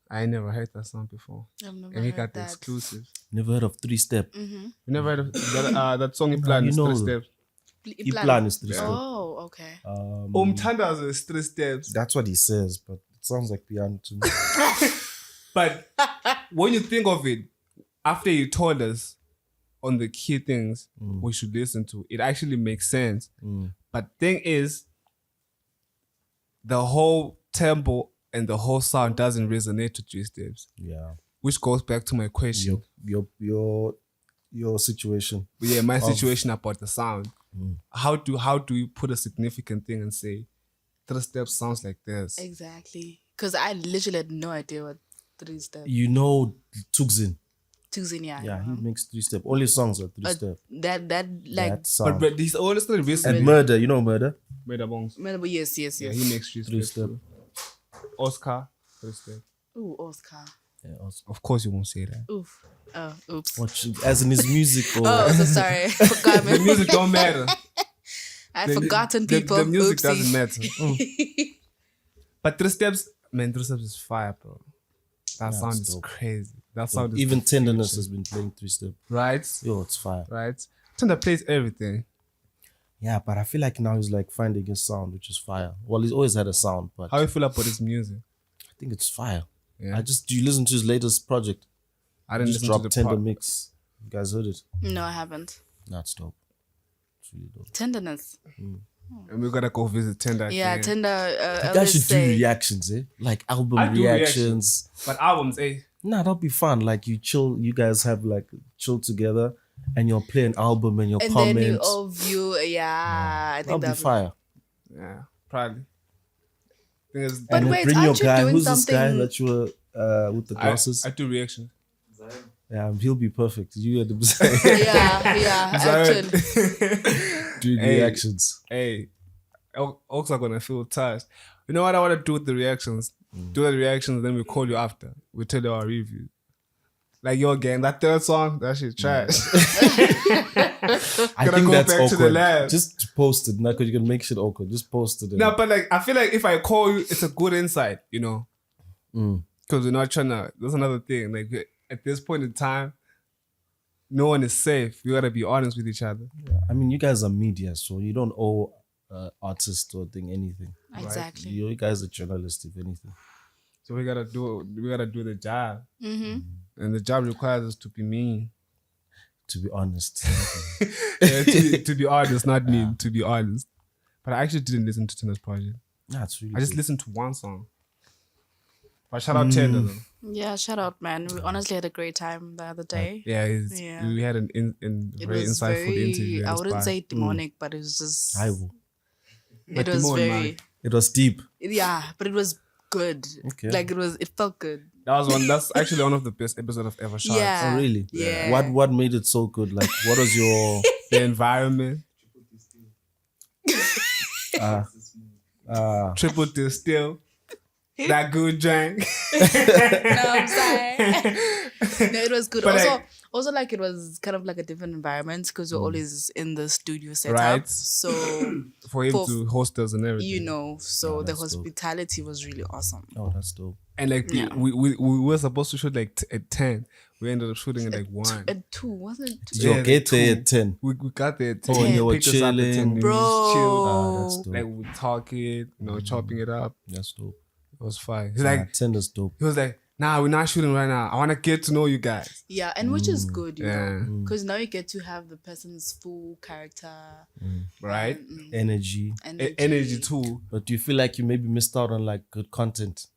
I never heard that song before. I've never And he heard got the that. exclusive. Never heard of 3-Step. You never heard of that song in Nah, plan you is know 3 the- steps. Plan is 3-Step. Oh, okay. Umtandazo is 3 steps. That's what he says, but it sounds like piano to me. But when you think of it, after you told us on the key things we should listen to, it actually makes sense. But thing is, the whole tempo and the whole sound doesn't resonate to 3 steps. Yeah. Which goes back to my question. Your situation. Yeah, my situation about the sound. How do you put a significant thing and say 3 steps sounds like this? Exactly. Because I literally had no idea what 3 steps. You know Tugzin. Tuzin, yeah. Yeah, he makes 3-Step. All his songs are 3-Step. That like That sound. But he's always still recently. And Murder, you know Murder? Made a bongs. yes. Yeah, he makes 3 steps. 3-Step. too. Oscar, 3 steps. Ooh, Oscar. Yeah, also. Of course you won't say that. Oof. Oh, oops. Watch, as in his music or Oh, so sorry. I forgot. The music don't matter. I've forgotten people. The music Oopsie. doesn't matter. But 3 steps, man, 3 steps is fire, bro. That sound is dope. crazy. That sound is even the Tenderness future. has been playing 3-Step. Right? Yo, it's fire. Right? Tender plays everything. Yeah, but I feel like now he's like finding his sound, which is fire. Well, he's always had a sound, but How you feel about his music? I think it's fire. Yeah. Do you listen to his latest project? I didn't Just listen to dropped the Tender part. Mix. You guys heard it? No, I haven't. That's dope. It's really dope. Tenderness. And we gotta go visit Tender. Yeah, again. tender. You guys should do reactions, eh? Like album I do reactions. But albums, eh? Nah, that'll be fun. Like you chill, you guys have like chill together and you'll play an album and you'll And comment. then you all view. Yeah, I That'll think be fire. Yeah, probably. Thing is, But And then wait, bring your aren't you guy. doing Who's this guy something- that you were with the glasses? I do reaction. Yeah, he'll be perfect. You had him yeah, actually. doing Hey. reactions. Hey, Oaks are gonna feel touched. You know what I want to do with the reactions? Do the reactions, then we call you after. We tell you our review. Like your game, that third song, that shit trash. I Gotta think go that's back to the awkward. lab. Just post it, because you can make shit awkward. Just post it. No, but like I feel like if I call you, it's a good insight, you know, because we're not trying to. That's another thing. Like at this point in time, no one is safe. We gotta be honest with each other. I mean, you guys are media, so you don't owe artists or thing anything. Exactly. You guys are journalists, if anything. So we gotta do the job, and the job requires us to be mean. To be honest. Yeah, to be honest, not mean. To be honest, but I actually didn't listen to Tinder's project. Nah, it's really I just good. listened to one song. But shout out Tender though. Yeah, shout out, man. We honestly had a great time the other day. Yeah, Yeah. we had an It very was insightful interview. I at wouldn't Spy. say demonic, but it was just. I will. It was Demon, very. man. It was deep. Yeah, but it was good. Okay. Like it felt good. That's actually one of the best episodes I've ever shot. Yeah. Oh, really? Yeah. What made it so good? Like, what was your... The environment, triple distill, that good drink. No, I'm sorry. No, it was good. But Also, like it was kind of like a different environment because we're always in the studio setup. Right. So For him For- to host us and everything. you know, so the that's dope. hospitality was really awesome. Oh, that's dope. And like Yeah. we were supposed to shoot like at 10. We ended up shooting at like 1. At 2, wasn't it? Did you Yeah, get there two. at 10? We got there at 10. Oh, and He you were picked us up at 10, chilling. and we Bro. just chilled. Ah, that's dope. Like we talking, chopping it up. That's dope. It was fine. He's like, 10 is dope. he was like, nah, we're not shooting right now. I want to get to know you guys. Yeah, and which is good, you Yeah. know, because now you get to have the person's full character, Right? Energy. Energy too. But do you feel like you maybe missed out on like good content?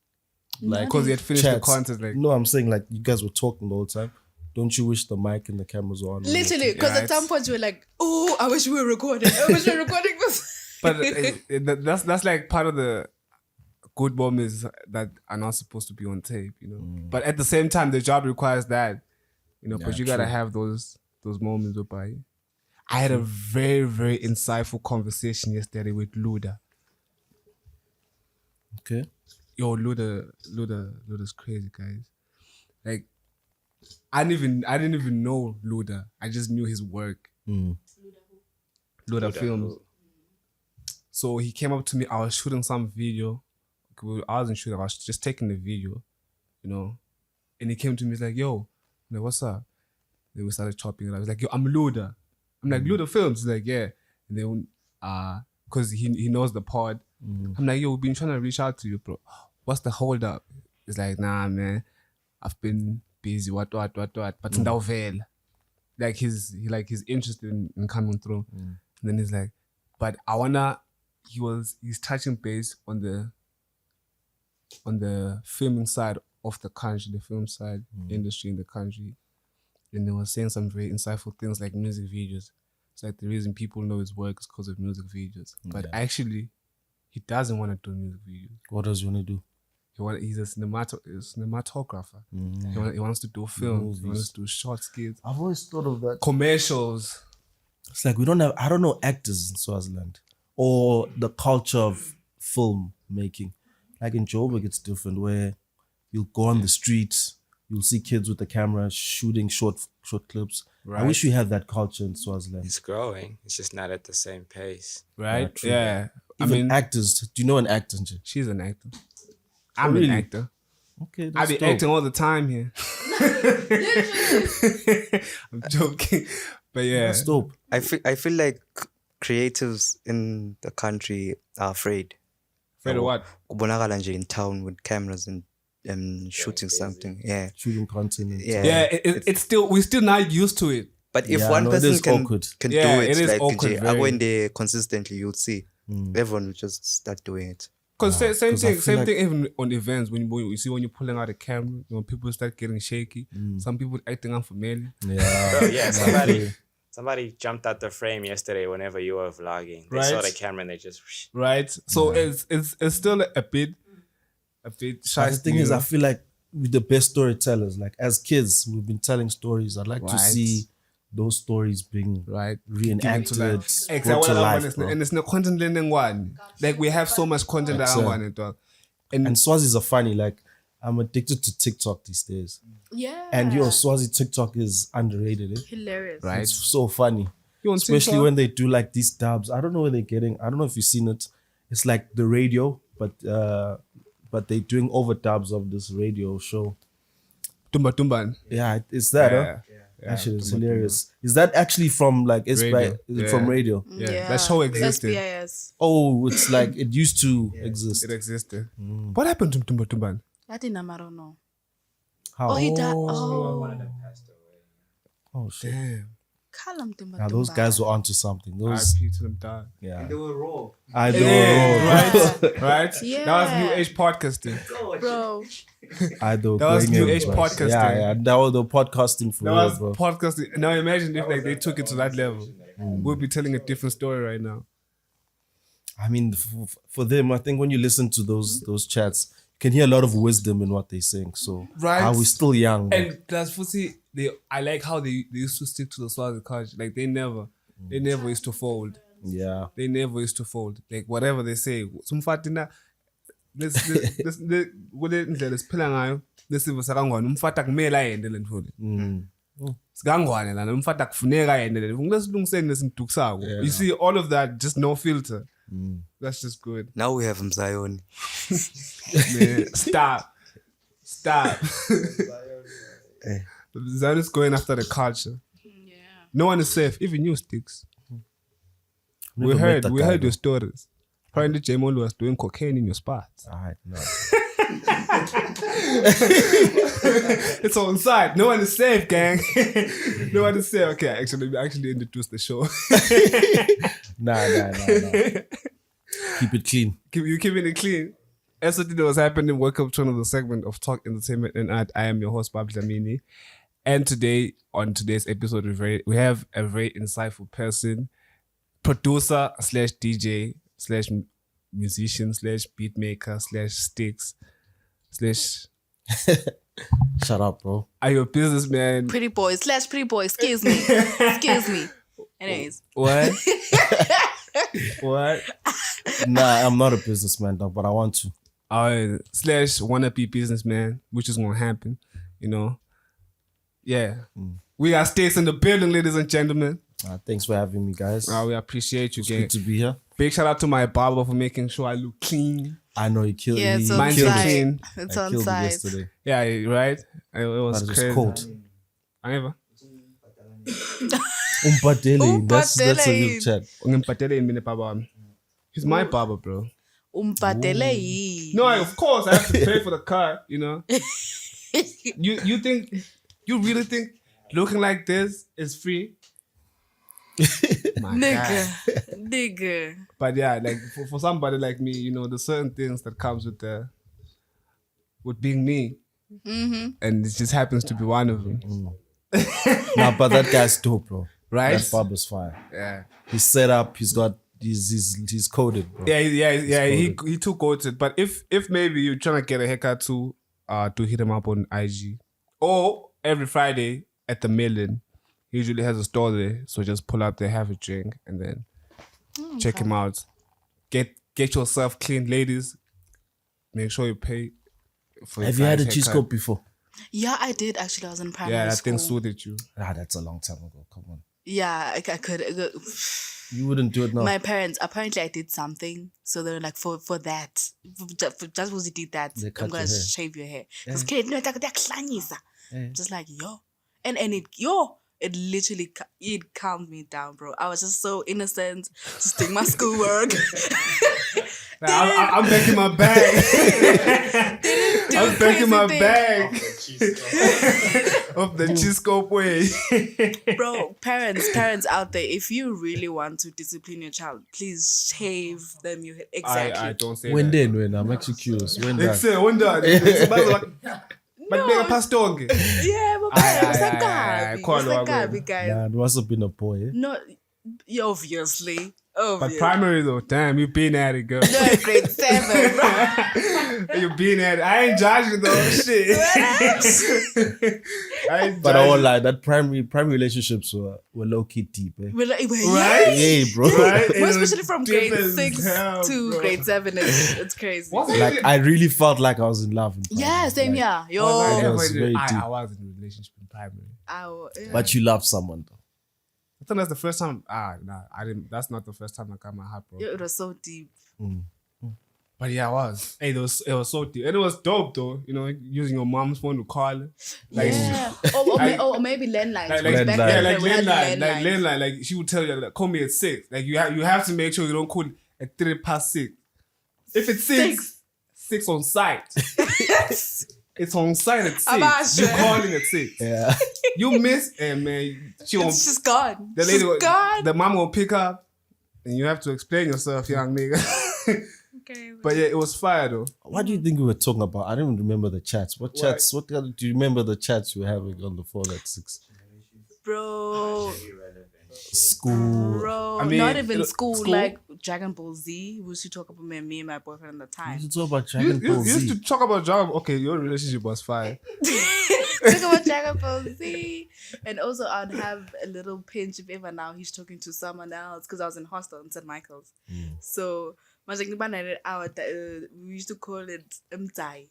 Like, Because he had finished the chats. content. Like, No, I'm saying like you guys were talking the whole time. Don't you wish the mic and the cameras were on? Literally, because Yeah, at some point you were like, "Oh, I wish we were recording. I wish we were recording this." but that's like part of the good moments that are not supposed to be on tape, you know. But at the same time, the job requires that, you know. But Yeah, you gotta true. have those moments whereby I had a very very insightful conversation yesterday with Luda. Okay. Yo, Luda's crazy, guys. Like, I didn't even know Luda. I just knew his work. Luda Films. So he came up to me. I was shooting some video. I wasn't shooting. I was just taking the video, you know. And he came to me, he's like, yo, I'm like, what's up? Then we started chopping it up. He's like, yo, I'm Luda. I'm like, Luda Films? He's like, yeah. And then, because he knows the pod. I'm like, yo, we've been trying to reach out to you, bro. What's the hold up? He's like, nah, man. I've been busy, what. But ndawuvela. Like he's interested in coming through. And then he's like, but he's touching base on the filming side of the country, the film side industry in the country. And they were saying some very insightful things like music videos. It's like the reason people know his work is because of music videos. But actually, he doesn't want to do music videos. What does he want to do? He's a cinematographer. He wants to do films. He wants to do short skits. I've always thought of that. Commercials. It's like I don't know actors in Swaziland or the culture of film making. Like in Joburg, it's different where you'll go on the streets, you'll see kids with the camera shooting short clips. Right. I wish we had that culture in Swaziland. It's growing. It's just not at the same pace. Right? true. Yeah. Even actors. Do you know an actor? Nje? She's an actor. I'm really? an actor. Okay, I that's be dope. acting all the time here. I'm joking. But yeah. That's dope. I feel like creatives in the country are afraid. Afraid of what? Kubonakala nje in town with cameras and shooting something. Yeah. Shooting content. And Yeah. Yeah, it's still, we're still not used to it. But if Yeah, one no, it person is awkward. can Yeah, do it, it is like awkward, I go very. in there consistently, you'll see. Everyone will just start doing it. Because same 'cause I thing, feel same like- thing even on events, when you see when you're pulling out a camera, people start getting shaky. Some people acting unfamiliar. Yeah. Bro, yeah, somebody jumped out the frame yesterday whenever you were vlogging. They saw Right. the camera and they just... Right? So it's still a bit shy. But the thing is, I feel like with the best storytellers, like as kids, we've been telling stories. I'd like to Right. see those stories being right reenacted, brought exactly to life, bro. and it's no content learning one. Like we have so much content that I want to And Swazis are funny. Like I'm addicted to TikTok these days. Yeah. And your Swazi TikTok is underrated. Eh? hilarious. right. It's so funny. You on Especially TikTok? when they do like these dubs. I don't know where they're getting. I don't know if you've seen it. It's like the radio, but they're doing overdubs of this radio show. Tumba Tumban. Yeah, it's that. Huh? Yeah, That shit is Tumba hilarious. Is that actually from like Radio. is it from radio? Yeah. That show existed. SBIS. Oh, it's like it used to exist. It existed. What happened to Tumba Tumban? I didn't know. I don't know. How? Oh, he died. Oh, Oh shit. Damn. Callum Tumba Now those Tumba. guys were onto something. Those RIP to them, dog. yeah. They were raw. I know. Right? Right? Yeah. That was new age podcasting. Bro. I know. That was going new in, age bro. podcasting. Yeah, that was the podcasting for That real, was bro. podcasting. Now imagine if like they took it to that level. We'll be telling a different story right now. I mean, for them, I think when you listen to those chats, you can hear a lot of wisdom in what they're saying. So, Right. we're still young. Bro. And plus, Fusi, I like how they used to stick to the Swazi culture. Like they never used to fold. Yeah. They never used to fold. Like whatever they say. Umfatina, let's kule indlela siphila ngayo lesimo sakangwane umfata kumele ayende le ntfo le. Sikangwane lana umfata kufuneka ayende le. Ngilesilungiseni lesinidukisako. You see all of that, just no filter. That's just good. Now we have Mzayoni. Man, stop. Zion's going after the culture. Yeah. No one is safe, even you, Stickx. We Never met that guy, heard bro. your stories. Apparently, J-Molo was doing cocaine in your spots. Alright, no. It's on side. No one is safe, gang. No one is safe. Okay, we actually introduced the show. Nah. Keep it clean. You keeping it clean. That's what was happening. Welcome to another segment of Talk Entertainment and Art. I am your host, Bob Dlamini. And today, on today's episode, we have a very insightful person, producer / DJ / musician / beat maker / Stickx / Shut up, bro. are you a businessman? Pretty boy / pretty boy. Excuse me. Excuse me. Anyways. What? What? Nah, I'm not a businessman, though, but I want to. / wannabe businessman, which is gonna happen, you know. Yeah. We got Stickx in the building, ladies and gentlemen. Thanks for having me, guys. We appreciate you, It's gang. good to be here. Big shout out to my barber for making sure I look clean. I know he killed. Yeah, he it's on Mine's killed site. it. clean. It's I on killed it site. yesterday. Yeah, right. It was But it was crazy. cold. I never. Umpatele. That's a real Umpatele. chat. Ungempatele in mine baba wami. He's my baba, bro. Umpatele yini? No, of course I have to pay for the car. You know. You think you really think looking like this is free? My Nigga. God. Nigga. But yeah, like for somebody like me, you know, there's certain things that comes with being me, and it just happens to be one of them, Nah, but that guy's dope, bro. right? That barber's fire. Yeah, He's set up. He's coded, bro. yeah. coded. He too quoted. But if maybe you're trying to get a haircut too, to hit him up on IG, or every Friday at the Million, he usually has a store there. So just pull up there, have a drink, and then check him out. Get yourself clean, ladies. Make sure you pay for. Have you had a guy's cheese haircut. coat before? Yeah, I did actually. I was in primary Yeah, that school. thing suited you. Ah, that's a long time ago. Come on. Yeah, I could. You wouldn't do it now. My parents, apparently I did something. So they were like, for that, just because you did that, They I'm cut going to your hair. shave your hair. Because kid, no, Yeah. just like, yo. And it literally, it calmed me down, bro. I was just so innocent, just doing my schoolwork. I'm back in my bag. I'm back in my bag of the Chisco way. Bro, parents out there, if you really want to discipline your child, please shave them your head. Exactly. I don't say When that. then? I'm actually curious. When that? Except when done. But being a pastor. Yeah, but parents, guys. Nah, it must have been a boy. Eh? No, obviously. But primary though, damn, you been at it, girl. No, grade 7, bro. You been at it. I ain't judging though, shit. I ain't But I won't judging. lie, that primary relationships were low key deep. Eh? Right? Yeah, bro. Right? More It was especially from deep grade as 6 hell, to bro. grade 7. It's crazy. What's Like I really felt like I was in love. In primary. Yeah, same Like, here. Yo. Oh, It was very I deep. was in a relationship in primary. Yeah. But you love someone though. I think that's the first time. Nah, I didn't. That's not the first time I got my heart broken. Yo, it was so deep. But yeah, I was. Hey, it was so deep, and it was dope though. You know, using your mom's phone to call it. Like, Yeah. Or maybe landlines. like, Landline. yeah, then like we had landline, landline. Like she would tell you, like, call me at 6. Like you have to make sure you don't call at 3:06. If it's 6 on site. It's on site at 6. Abasha. You're calling at 6. Yeah. You miss, and man, she won't. It's just gone. The lady, She's gone. the mom will pick up, and you have to explain yourself, young nigga. Okay. But yeah, it was fire though. What do you think we were talking about? I don't even remember the chats. What chats? What do you remember the chats you were having on the phone at 6? Bro, School. I mean, not even school, school? like Dragon Ball Z. We used to talk about me and my boyfriend at the You time. used to talk about You Dragon Ball used Z. to talk about job. Okay, your relationship was fire. Talk about Dragon Ball Z. And also, I'd have a little pinch if ever now he's talking to someone else because I was in hostel in St. Michael's. So, we used to call it Mtai.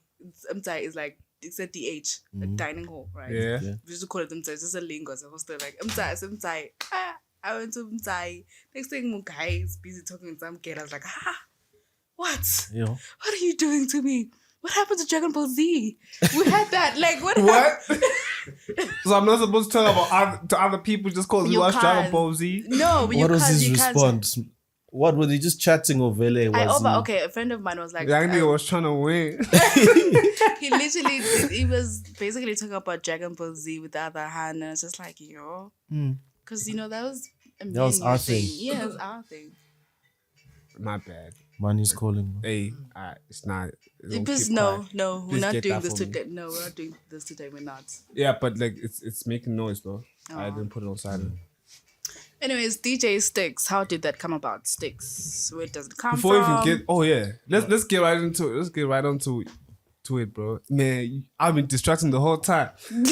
Mtai is like, it's a DH, a dining hall, right? Yeah. Yeah. We used to call it Mtai. It's just a lingo as a hostel. Like, Mtai, it's Mtai. Ah, I went to Mtai. Next thing, my guy is busy talking to some kid. I was like, what? You know. What are you doing to me? What happened to Dragon Ball Z? We had that. Like, what? What? So I'm not supposed to talk about to other people just because we You watch Dragon can't. Ball Z? No, but What was his you can't. response? What were they just chatting over there? Okay, a friend of mine was like, That nigga was trying to win. he literally he was basically talking about Dragon Ball Z with the other hand, and it's just like, yo, because that was That was our thing. Yeah, it was our thing. My bad. Money's calling. Hey, it's not. Don't Because keep no, quiet. we're Please not get doing that this for me. today. No, we're not doing this today. We're not. Yeah, but like it's making noise though. I didn't put it on silent. Anyways, DJ Stickx, how did that come about? Stickx, where does it come Before we from? even get, let's get right into it. Let's get right onto it, bro. Man, I've been distracting the whole time. I've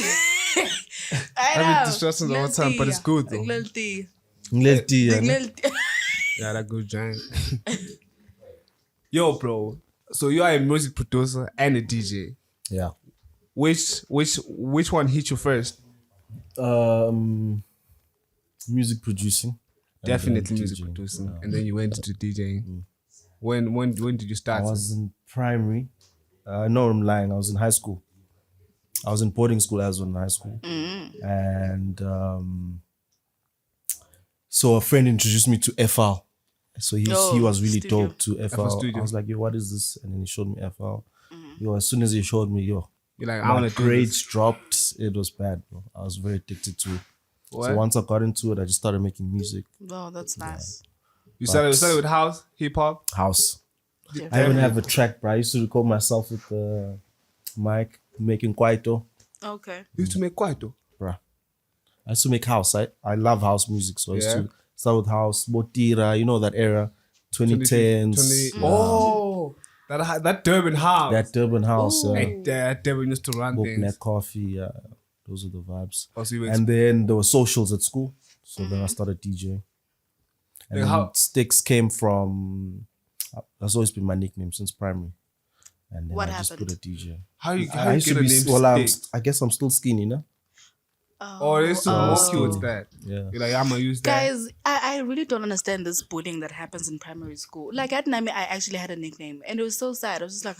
been distracting the whole time, but it's good though. Let Yeah, that good giant. Yo, bro. So you are a music producer and a DJ. Yeah. Which one hit you first? Music producing. and Definitely then music DJing. producing, and then you went into DJing. When did you I start? was in primary. No, I'm lying. I was in high school. I was in boarding school as well in high school. And so a friend introduced me to FL. So he was really studio. dope to FL FL. Studio. I was like, yo, what is this? And then he showed me FL. Yo, as soon as he showed me, yo, You're like, I my want to do grades this. dropped. It was bad, bro. I was very addicted to it. What? So once I got into it, I just started making music. Wow, that's nice. You started with house, hip hop. House. Yeah. I even have a track, bro. I used to record myself with the mic, making Kwaito, Okay. You used to make kwaito. bro. I used to make house. I love house music, so I used Yeah. to start with house, Botira, you know that era, 2010s. 20 Oh, that Durban house. That Durban house, Hey, that Durban used to run Book things. Black Coffee, those are the vibes. Oh, so you were And then there were socials at school, so then I started DJing. And Like then how- Stickx came from. That's always been my nickname since primary. And then What I just happened? put a DJ. how you I used get to a be name well. Stick? I guess I'm still skinny, no? Oh, they used to mock you with that. Yeah. You're like, I'm gonna use that. Guys, I really don't understand this bullying that happens in primary school. Like at Nami, I actually had a nickname, and it was so sad. I was just like,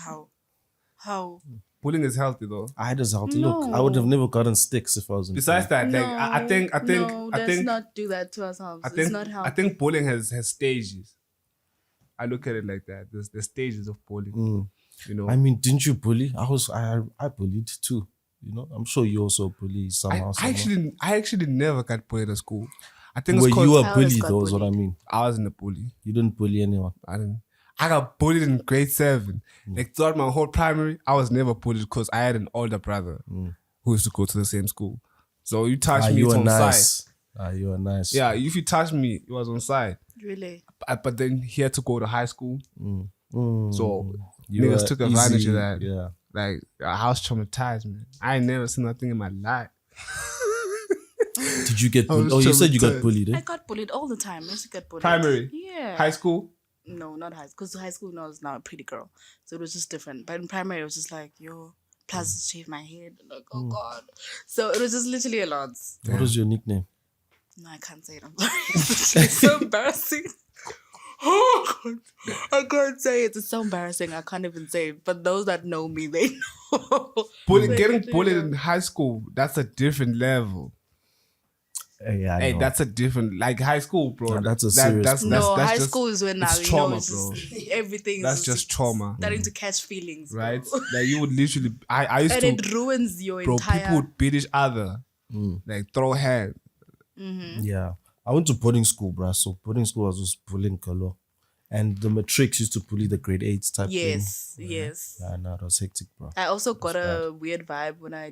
how? Bullying is healthy though. I had as healthy look. I would have never gotten Sticks if I was in. Besides that, like I think no, I let's think not do that to ourselves. I It's think not I healthy. think bullying has stages. I look at it like that. There's stages of bullying. You know, I mean, didn't you bully? I bullied too. You know, I'm sure you also bully somehow. I actually never got bullied at school. I think Were it's you because a I always bully got though? Is what I bullied. mean. I wasn't a bully. You didn't bully anyone. I got bullied in grade 7. Like throughout my whole primary, I was never bullied because I had an older brother who used to go to the same school. So you touch me, you it's were on side. nice. You were nice. Yeah, if you touch me, it was on side. Really? But then he had to go to high school. So You niggas were took advantage easy, of that. Yeah. Like, I was traumatized, man. I ain't never seen nothing in my life. Did you get bullied? was Oh, you said you got traumatized. bullied, I eh? got bullied all the time. I used to get bullied. Primary? Yeah. High school? No, not high school. Because high school, I was now a pretty girl. So it was just different. But in primary, it was just like, yo, plus shave my head. Like, oh, God. So it was just literally a lot. What was your nickname? No, I can't say it. I'm sorry. It's so embarrassing. Oh, God. I can't say it. It's so embarrassing. I can't even say it. But those that know me, they know. Getting bullied in high school, that's a different level. Yeah, I Hey, know. that's a different, like high school, bro. No, that's a serious thing. No, that's high just- school is when now, it's you trauma, know, it's bro. just, everything That's is just trauma. starting to catch feelings. bro. Right? Like you would literally, I used And to, it ruins your bro, entire... people would beat each other. Like throw hands. Yeah. I went to boarding school, bruh. So boarding school was just bullying color. And the matrix used to bully the grade 8s type Yes, thing. yes. Yeah, no, it was hectic, bro. I also got a weird vibe when I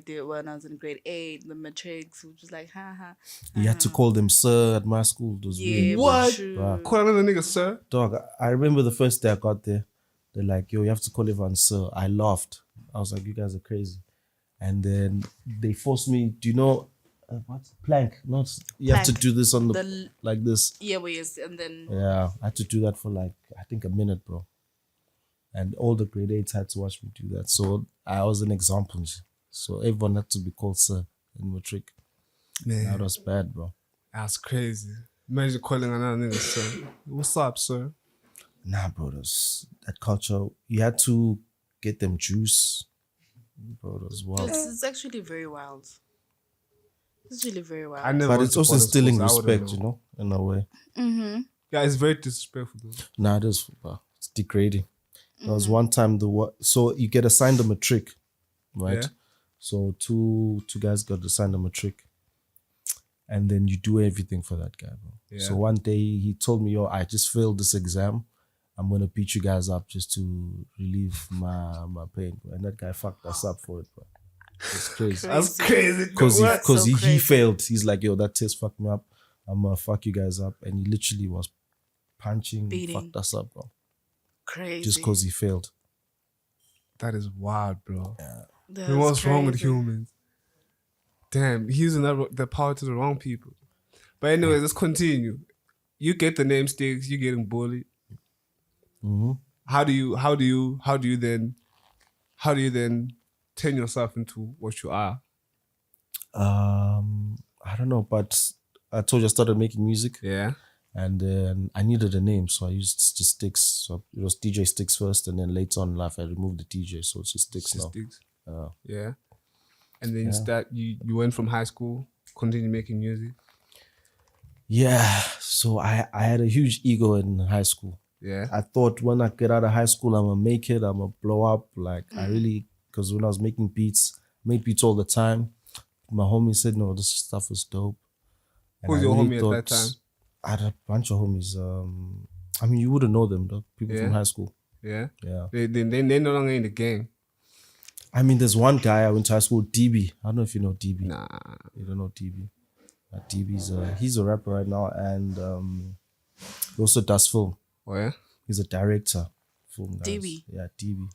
was in grade 8, the matrix, which was like, haha. You had to call them sir at my school. It was Yeah, weird. What? true. Call another nigga, sir. Dog, I remember the first day I got there, they're like, yo, you have to call everyone sir. I laughed. I was like, you guys are crazy. And then they forced me, do you know, what? Plank. Not, you have to Plank. do this on the, The- like this. Yeah, well, yes, and then... Yeah, I had to do that for like, I think a minute, bro. And all the grade 8s had to watch me do that. So I was an example. So everyone had to be called sir in matric. Man, That was bad, bro. that's crazy. Imagine calling another nigga, sir. What's up, sir? Nah, bro, that culture, you had to get them juice. Bro, that was wild. It's actually very wild. It's really very wild. I never But went it's to also boarding instilling schools, I wouldn't respect, know. you know, in a way. Mm-hmm. Yeah, it's very disrespectful though. Nah, it's degrading. There was one time so you get assigned a matric, right? Yeah. So two guys got assigned a matric, and then you do everything for that guy, bro. Yeah. So one day he told me, yo, I just failed this exam. I'm gonna beat you guys up just to relieve my pain, bro. And that guy fucked us up for it, bro. It's crazy. That's crazy. Because What? So he crazy. failed. He's like, yo, that test fucked me up. I'm gonna fuck you guys up. And he literally was punching, Beating. fucked us up, bro. Crazy. Just because he failed. That is wild, bro. That's What's wrong with crazy. humans? Damn, he's using the power to the wrong people. But anyways, let's continue. You get the name Stickx. You getting bullied. Mm-hmm. How do you then turn yourself into what you are? I don't know, but I told you I started making music. Yeah. And then I needed a name, so I used just Stickx. So it was DJ Stickx first, and then later on in life I removed the DJ, so it's just Stickx now. Stickx. Uh, Yeah. And then you went from high school, continued making music. Yeah, so I had a huge ego in high school. Yeah. I thought when I get out of high school, I'm gonna make it, I'm gonna blow up. Like I really, because when I was making beats, made beats all the time. My homie said, no, this stuff is dope. And Who's I your really homie at that time? I had a bunch of homies. I mean, you wouldn't know them, though. People Yeah. from high school. Yeah. Yeah. They're no longer in the game. I mean, there's one guy I went to high school, DB. I don't know if you know DB. Nah. You don't know DB. DB's he's a rapper right now, and he also does film. Oh yeah. He's a director. Film guys. DB. Yeah, DB.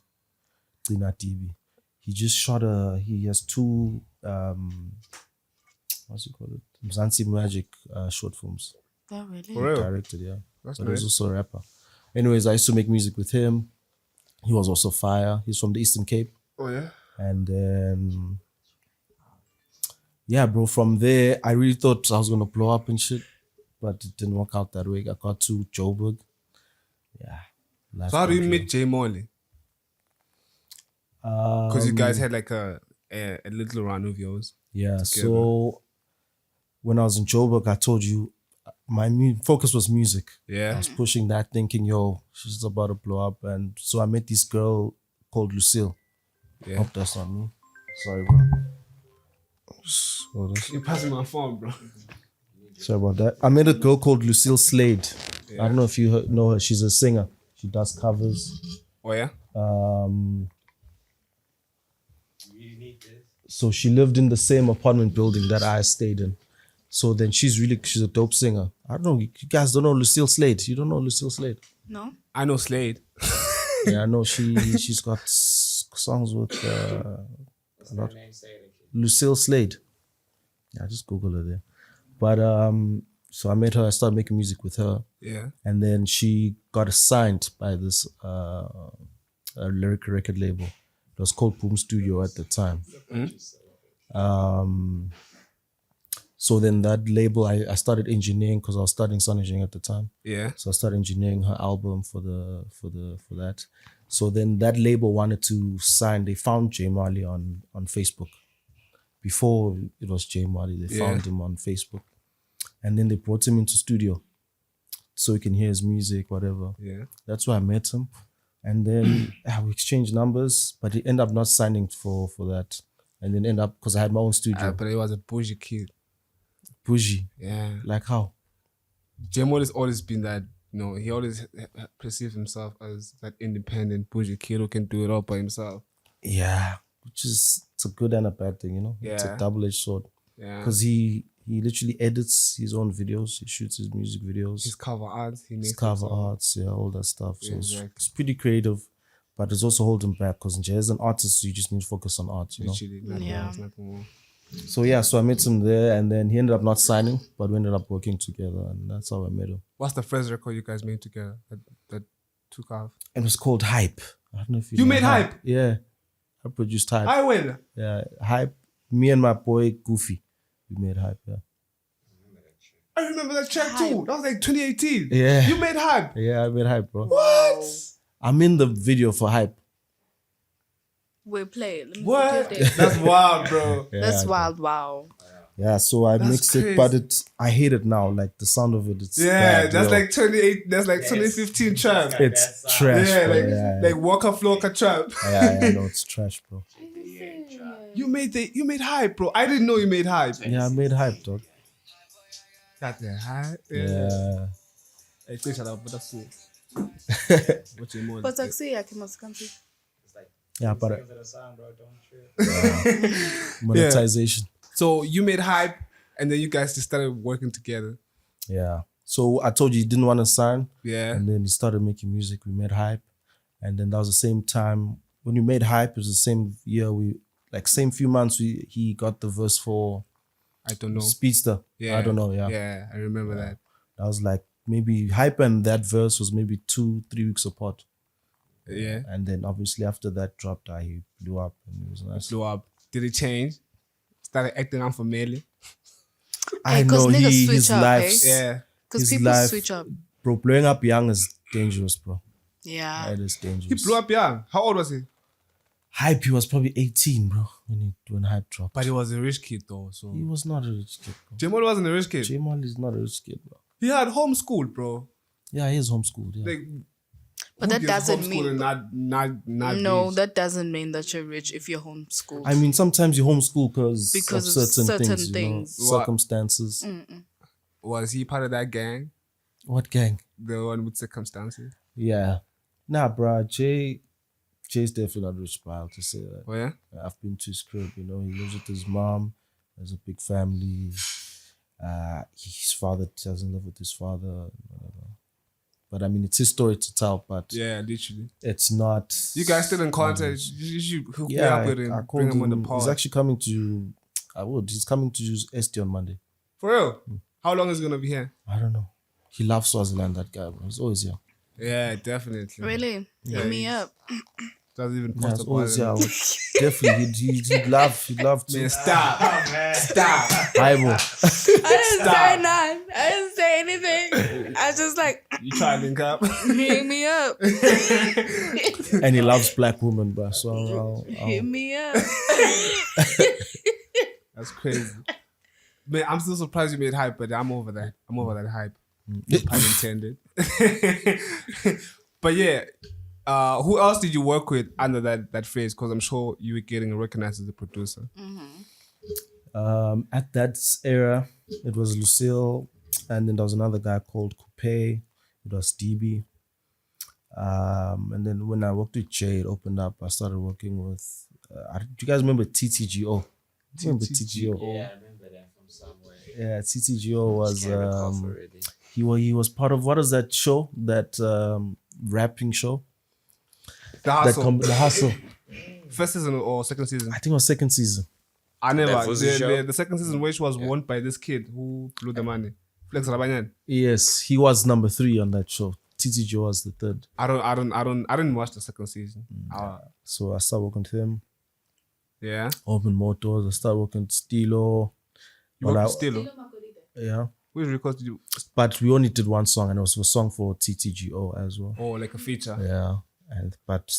Not DB. He just shot he has two what's it called? Mzansi Magic short films. Oh, really? For real. Directed, yeah. That's But he was nice. also a rapper. Anyways, I used to make music with him. He was also fire. He's from the Eastern Cape. Oh yeah. And then yeah, bro, from there I really thought I was gonna blow up and shit. But it didn't work out that way. I got to Joburg. Yeah. life So how do you got meet Jay Molly? real. Because you guys had like a little run of yours. Yeah, together. so when I was in Joburg, I told you my focus was music. I Yeah. was pushing that, thinking, yo, she's about to blow up. And so I met this girl called Lucille. Yeah. Hope that's not me. Sorry, bro. Hold on. You're passing my phone, bro. Sorry about that. I met a girl called Lucille Slade. I don't know if you know her. She's a singer. She does covers. Oh yeah. So she lived in the same apartment building that I stayed in. So then she's a dope singer. I don't know. You guys don't know Lucille Slade. You don't know Lucille Slade? No? I know Slade. Yeah, I know she's got songs with Lucille Slade. Yeah, just Google her there. But so I met her. I started making music with her, Yeah. and then she got signed by this a lyric record label. It was called Boom Studio at the time. So then that label, I started engineering because I was studying sound engineering at the time. Yeah. So I started engineering her album for that. So then that label wanted to sign. They found Jay Marley on Facebook. Before it was Jay Marley, they found him on Facebook, and then they brought him into studio, so he can hear his music, whatever. Yeah. That's where I met him, and then we exchanged numbers, but he ended up not signing for that, and then ended up because I had my own studio. But he was a bougie kid. Bougie, Yeah. like how? Jay Molly's always been that. He always perceived himself as that independent bougie kid who can do it all by himself. Yeah, which is it's a good and a bad thing, It's a Yeah. double-edged sword. Yeah. Because he literally edits his own videos, he shoots his music videos, His cover art, he makes his cover himself. arts, yeah, all that stuff. So Yeah, it's, exactly. it's pretty creative, but it's also holding back because as an artist, you just need to focus on art, Literally, nothing Yeah. else, nothing more. So yeah, so I met him there, and then he ended up not signing, but we ended up working together, and that's how I met him. What's the first record you guys made together that took off? It was called Hype. I don't know if you You know made Hype? Yeah, I produced Hype. I win. Yeah, Hype. Me and my boy Goofy, we made Hype. Yeah. I remember that track too. That was like 2018. Yeah. You made Hype. Yeah, I made Hype, bro. What? I'm in the video for Hype. Wait, play it. Let me What? see it. That's wild, bro. Yeah, That's wild. Wow. Yeah, so I That's mixed crazy. it, but I hate it now. Like the sound of it, it's Yeah, bad, that's yo. like 28. That's like 2015 trap. It's trash. Yeah, bro. like yeah, like Walker Flocka trap. yeah, no, it's trash, bro. You made Hype, bro. I didn't know you made Hype. Yeah, I made Hype, dog. That's the Hype. Yeah. Hey, quick shout out, but that's cool. What you more? But taxi, I can country. Yeah, but monetization. So you made Hype, and then you guys just started working together. Yeah. So I told you he didn't want to sign, Yeah. and then he started making music. We made Hype, and then that was the same time when we made Hype. It was the same year same few months he got the verse for I don't know. Speedster. Yeah. I don't know. Yeah. Yeah, I remember that. That was like maybe Hype and that verse was maybe 2-3 weeks apart. Yeah. And then obviously after that dropped, he blew up and it was nice. Blew up. Did it change? Started acting unfamiliar. I Hey, 'cause know niggas his switch up, life's Yeah. Because his people life, switch up. bro. Blowing up young is dangerous, bro. Yeah. It is He dangerous. blew up young. How old was he? Hype, he was probably 18, bro, when Hype dropped. But he was a rich kid though. So He was not a rich kid, bro. Jamal wasn't a rich kid. Jamal is not a rich kid, bro. He had homeschooled, bro. Yeah, he is homeschooled. Yeah. Like, But who that gets doesn't homeschooled mean- and not No, rich? that doesn't mean that you're rich if you're homeschooled. I mean, sometimes you homeschool because Because of of certain certain things, things. you know, What? circumstances. Was he part of that gang? What gang? The one with circumstances? Yeah. Nah, bro. Jay's definitely not rich, bro. I'll just say that. Oh yeah? I've been to his crib, you know. He lives with his mom. There's a big family. His father doesn't live with his father. Whatever. But I mean, it's his story to tell, but Yeah, literally. it's not. You guys still in contact? You should hook me Yeah, up with him. I Bring called him on the him. pod. He's actually coming to. I would. He's coming to use ST on Monday. For real? How long is he gonna be here? I don't know. He loves Swaziland, that guy, bro. He's always here. Yeah, definitely. Really? Yeah, Hit me he's- up. Doesn't even Yeah, post he's about always it. here. I would- Definitely, he'd love to. Man, stop. Stop. Bible. I didn't say none. I didn't say anything. I was just like, You try to link up? hit me up. And he loves black women, bro. So Hit me up. That's crazy. Man, I'm still surprised you made hype, but I'm over that. I'm over that hype. No pun intended. But yeah, who else did you work with under that phase? Because I'm sure you were getting recognized as a producer. at that era, it was Lucille, and then there was another guy called Coupe. It was DB. And then when I worked with Jay, it opened up. I started working with. Do you guys remember TTGO? Do you remember TTGO? Yeah, I remember that from somewhere. Yeah, TTGO was. Can't recall for really. He was part of, what is that show? That rapping show? The Hustle. The Hustle. First season or second season? I think it was second season. I never. That was the show? The second season, which was won by this kid who blew the money. Flex Rabanyan. Yes, he was number 3 on that show. TTGO was the 3rd. I didn't watch the second season. So I started working with him. Yeah. Open Motors. I started working with Stilo. You Well, worked with Stilo. Yeah. Which records did you? But we only did one song, and it was a song for TTGO as well. Oh, like a feature. Yeah. But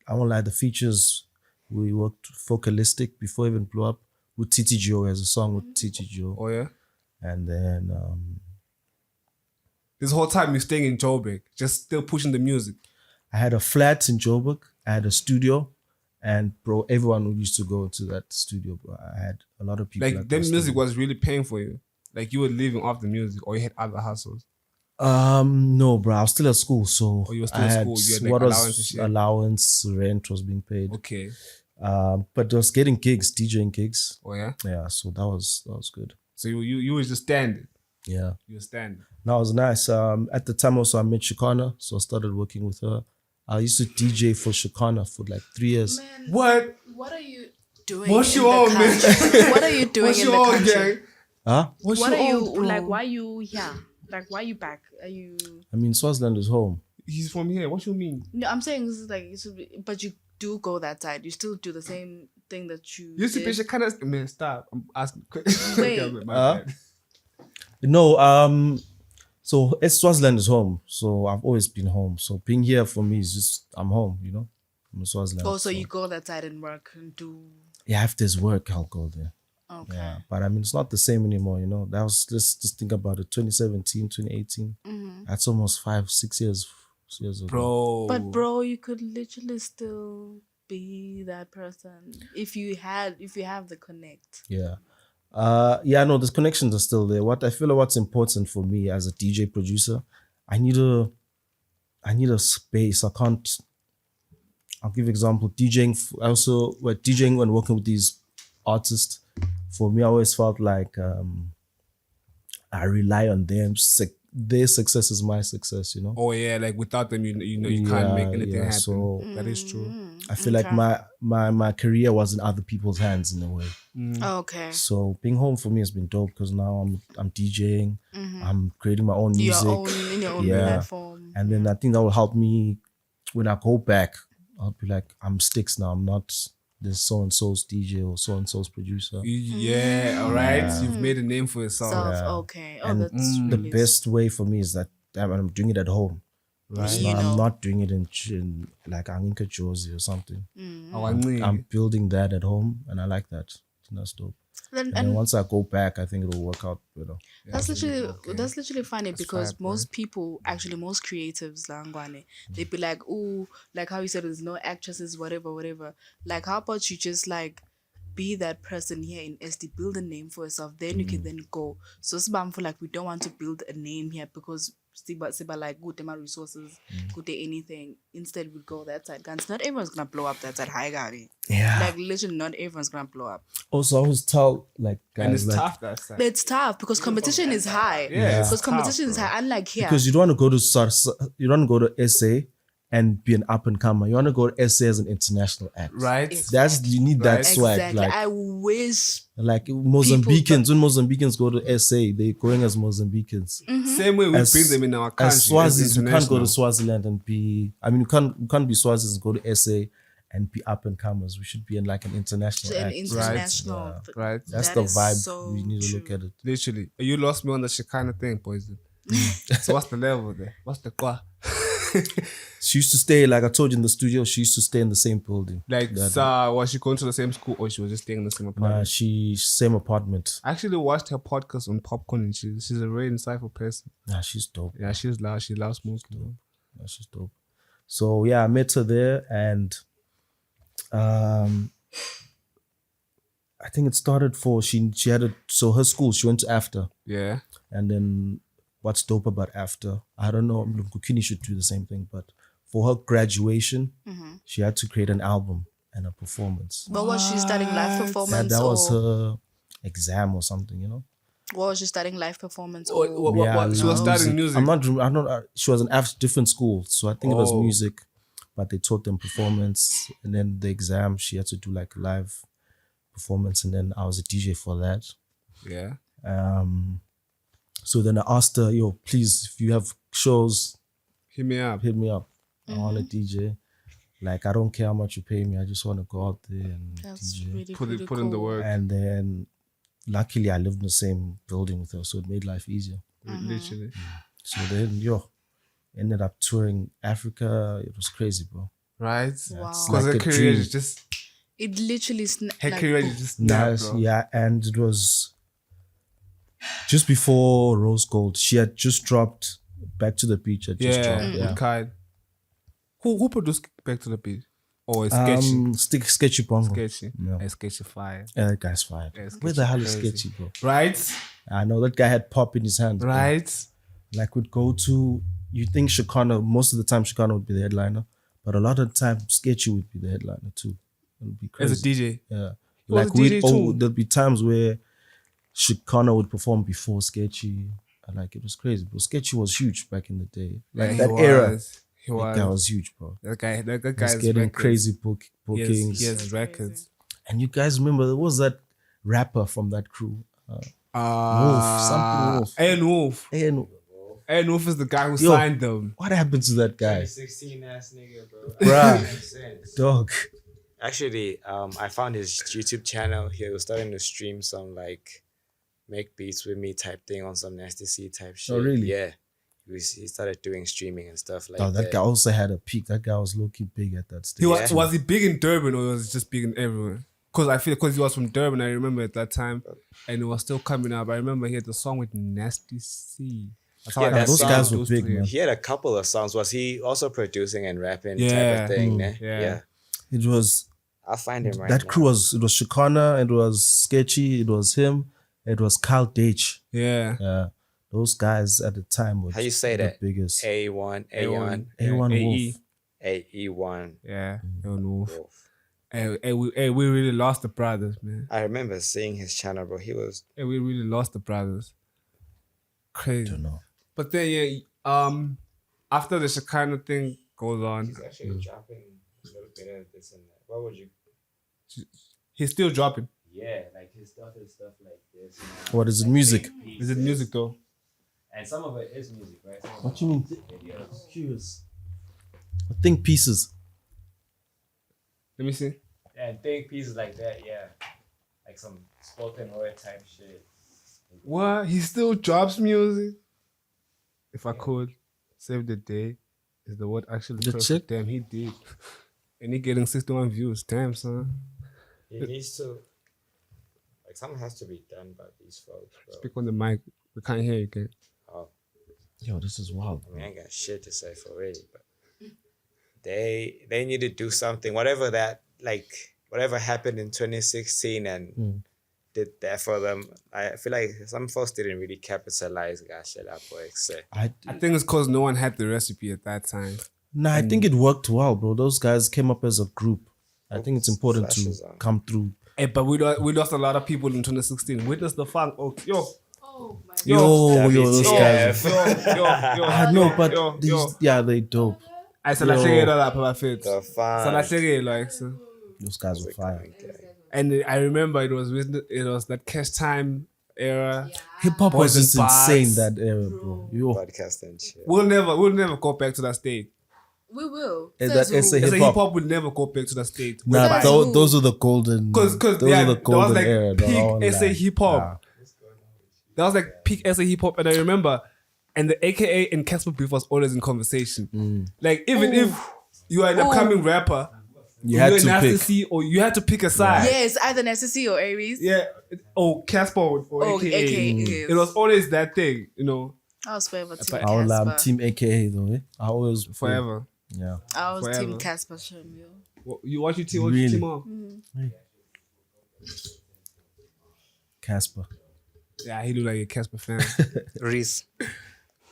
I won't lie, the features, we worked Focalistic before it even blew up with TTGO as a song with TTGO. Oh yeah. And then This whole time you're staying in Joburg, just still pushing the music. I had a flat in Joburg. I had a studio. And bro, everyone used to go to that studio, bro. I had a lot of people. Like at that my music studio. was really paying for you. Like you were living off the music, or you had other hustles. No, bro. I was still at school, so Oh, you were still I at had school. You had, like, what allowance and was shit. allowance, rent was being paid. Okay. But I was getting gigs, DJing gigs. Oh yeah. Yeah, so that was good. So you was just standing. Yeah, You were standing. that was nice. At the time also I met Shikana, so I started working with her. I used to DJ for Shikana for like 3 years. Man, What? what are you doing? What's in your the own, man? country? What are you doing What's in your the own, country? gang? Huh? What's What your are you own, bro? like? Why you here? Like, why you back? Are you? I mean, Swaziland is home. He's from here. What you mean? No, I'm saying this is like, but you do go that side. You still do the same thing that you. You used to did. be kind of man. Stop. I'm asking. Wait. Okay, my bad. No, so Swaziland is home. So I've always been home. So being here for me is just, I'm home, you know? I'm in Swaziland. Oh, so you go that side and work and do. Yeah, if there's work, I'll go there. Okay. Yeah, but I mean, it's not the same anymore, you know? That was, just think about it, 2017, 2018. That's almost 5-6 years ago. Bro. But bro, you could literally still be that person if you have the connect. Yeah. Yeah, no, the connections are still there. What I feel like what's important for me as a DJ producer, I need a space. I'll give example. DJing, DJing when working with these artists, for me, I always felt like I rely on them. Their success is my success, you know? Oh yeah, like without them, you can't make anything happen. So That is true. I feel like my career was in other people's hands in a way. Okay. So being home for me has been dope because now I'm DJing, I'm creating my own music, In your own Yeah. platform. and then I think that will help me when I go back. I'll be like, I'm Stickx now. I'm not there's so and so's DJ or so and so's producer. Yeah, all right. You've made a name for yourself. Okay. Oh, And that's the really best way for me is that I'm doing it at home. Right. I'm not doing it in like Anginka Josie or something. Awangcili. I'm building that at home, and I like that. That's dope. And then once I go back, I think it'll work out better. That's literally funny because fire, most people, actually most creatives, they'd be like, "Oh, like how you said, there's no actresses, whatever. Like, how about you just like be that person here in SD, build a name for yourself, then you can then go." So Sibam for like we don't want to build a name here because Siba like good my resources, good anything. Instead we go that side. Guns, not everyone's gonna blow up that side. Hi Gabi. Yeah. Like literally not everyone's gonna blow up. Also, I always tell like guys, And it's like, tough that side. It's tough because competition is high. Yeah, it's Because tough, competition is bro. high. Unlike here. because you don't want to go to you don't want to go to SA and be an up and comer. You want to go to SA as an international act. Right? You need that Right. swag. exactly. I wish Like Mozambicans, when Mozambicans go to SA, they're going as Mozambicans. Same way we As- bring them in our country. As Swazis, you can't go to international. Swaziland and be. I mean, you can't be Swazis and go to SA and be up and comers. We should be in like an international an act. international. Right? That's That the is vibe. so We need to true. look at it. Literally. You lost me on the Shekinah thing, poison. So what's the level there? What's the qua? She used to stay, like I told you in the studio, she used to stay in the same building. Like, was she going to the same school or she was just staying in the same apartment? Same apartment. I actually watched her podcast on Popcorn and she's a very insightful person. Nah, she's dope. Yeah, she's loud. She loves smoking. Nah, she's dope. So yeah, I met her there, and I think it started she had her school, she went to AFTER. Yeah. And then what's dope about AFTER, I don't know, Kukini should do the same thing, but for her graduation, she had to create an album and a performance. But was she studying live performance? That was or her exam or something, you know? was she studying live performance? What, she was studying music. I'm not, she was in different school, so I think it was music, but they taught them performance, and then the exam, she had to do like live performance, and then I was a DJ for that. Yeah. So then I asked her, yo, please, if you have shows, Hit me up. hit me up. I want a DJ. Like, I don't care how much you pay me. I just want to go out there and That's DJ. really Put pretty in the cool. work. And then, luckily, I lived in the same building with her, so it made life easier. Literally. So then, ended up touring Africa. It was crazy, bro. Right? Wow. Because Like her a career dream. is just It literally her career is just Nice, bro. yeah. And it was just before Rose Gold. She had just dropped Back to the Beach. Had just dropped, with Kai. Who produced Back to the Beat? Oh, it's Sketchy. Sketchy Bongo. Sketchy. Yeah. It's Sketchy fire. Yeah, that guy's fired. Yeah, Where the hell is crazy. Sketchy, bro? Right? I know that guy had pop in his hand. bro. Right? Like, would go to, you think Shekinah, most of the time Shekinah would be the headliner, but a lot of the time Sketchy would be the headliner too. It would be crazy. As a DJ. Yeah. was Like, a DJ too. there'd be times where Shekinah would perform before Sketchy. And like, it was crazy. But Sketchy was huge back in the day. Like, Yeah, that he era, was. He that guy was. was huge, bro. That guy He's is getting records. crazy He bookings. has records. And you guys remember, there was that rapper from that crew. Wolf. Ian Wolf. And Ian Wolf is the guy who Yo. signed them. what happened to that guy? 16 ass nigga, bro. Bruh. Makes sense. Dog. Actually, I found his YouTube channel. He was starting to stream some like make beats with me type thing on some Nasty C type shit. really? Yeah. He started doing streaming and stuff like Oh, that. that guy also had a peak. That guy was low-key big at that stage. He was he big in Durban or was he just big in everywhere? Because I feel because he was from Durban, I remember at that time, and it was still coming up. I remember he had the song with Nasty C. That's how Yeah, I that got those song- guys were introduced to big, him. man. He had a couple of songs. Was he also producing and rapping Yeah. type of thing? Né? yeah. It was I'll find him right that now. crew was Shekinah, it was Sketchy, it was him, it was Kyle Dage. Yeah. Yeah, those guys at the time were How you say the that? biggest. A1, A1. A1 AE. Wolf. AE1. Yeah. Ian Wolf. Wolf. Hey, we really lost the brothers, man. I remember seeing his channel, bro. He was Hey, we really lost the brothers. Crazy. Don't know. But then yeah, after the Shekinah thing goes on, actually dropping a little bit of this and that. What would you? he's still dropping. Yeah, like his stuff is stuff like this. What is it, music? Is it music though? And some of it is music, right? Some of What it you mean? videos. Curious. I think pieces. Let me see. Yeah, And think pieces like that, yeah. Like some spoken word type shit. What? He still drops music? If I could save the day, is the word actually The perfect? chick? Damn, he did. And he getting 61 views. Damn, son. He needs to, like, something has to be done by these folks, bro. Speak on the mic. We can't hear you, kid. Oh, Yo, this is wild. I mean, I ain't got shit to say for real, but they need to do something. Whatever happened in 2016 and did that for them. I feel like some folks didn't really capitalize that shit up or excel. I think it's because no one had the recipe at that time. Nah, I think it worked well, bro. Those guys came up as a group. I think it's important to Flashes on. come through. Hey, but we lost a lot of people in 2016. Witness the funk. Oh, yo. Oh my Yo, those WTF. guys. Yo. I know, but yo. these, yeah, they dope. I said, I check that up, fit. The So fun. I check it, like, so. Those guys were fire. And I remember it was that cash time era. Hip hop was Boys just and insane bars. that era, bro. Yo, Podcast and shit. We'll never go back to that state. We will. And Says that essay who? As a Hip-hop. hip hop will never go back to that state. nah, Says who? those are the golden. Because those yeah, are the that was golden like era. dog. I peak won't essay lie. hip hop. Nah. That was like peak essay hip hop, and I remember, and the AKA and Casper beef was always in conversation. Like even if you are an upcoming rapper, You had you're to an pick. Nasty or you had to pick a side. Yes, either Necessity or Aries. Yeah. Oh, Casper or Oh, AKA. AKA. Yes. It was always that thing, you know, I was forever Team I won't lie, I'm Casper. Team AKA though. I always forever. Yeah. I was forever. Team Casper. Shum, yo. What you team? What you Really? team up? Casper. Yeah, he look like a Casper fan. Reese.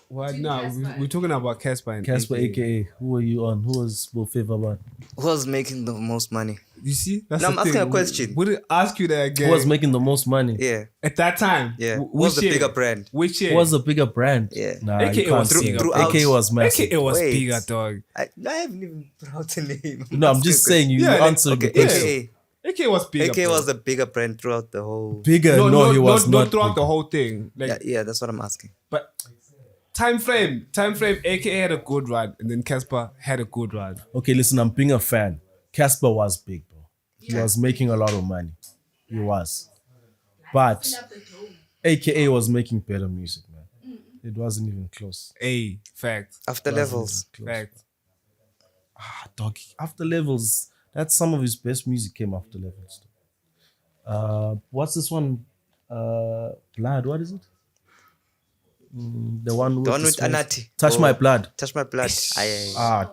What? No, we're talking about Casper and Casper AKA. Who are you on? Who was your favorite one? Who was making the most money? You see? That's No, the I'm asking thing. a question. Would it ask you that again? Who was making the most money? Yeah. At that time? Yeah. Which Who was the year? bigger brand? Which year? Who was the bigger brand? Yeah. Nah, AKA you can't was say bigger. that. Throughout- AKA was massive. AKA was Wait. bigger, dog. I haven't even put out a name. No, I'm just saying you Yeah, like- answered the Okay, question. AKA. AKA was bigger. AKA bro. was the bigger brand throughout the whole. Bigger? No, he was not. throughout bigger. the whole thing. Like, Yeah, that's what I'm asking. but time frame. AKA had a good run, and then Casper had a good run. Okay, listen, I'm being a fan. Casper was big, bro. He was making a lot of money. He was. But AKA was making better music, man. It wasn't even close. A fact. After levels. Fact. Dog, After Levels, that's some of his best music came after Levels. What's this one? Blood, what is it? The one with, The one with space. Anati. Touch Oh. My Blood. Touch my blood.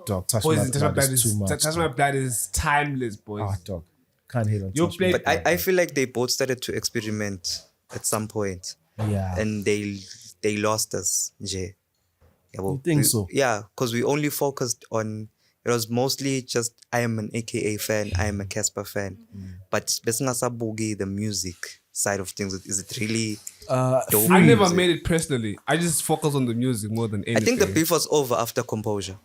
Dog, Touch Boys, My and Touch My Blood Blood is too much. Touch My Blood is timeless, boys. Dog. Can't hate on You Touch played- My But Blood. I feel like they both started to experiment at some point. Yeah. And they lost us, Jay. Yeah, well, You think so? Yeah, because we only focused on. It was mostly just I am an AKA fan, I am a Casper fan. But Boogie, the music side of things, is it really dope? I never made it personally. I just focus on the music more than anything. I think the beef was over after Composure.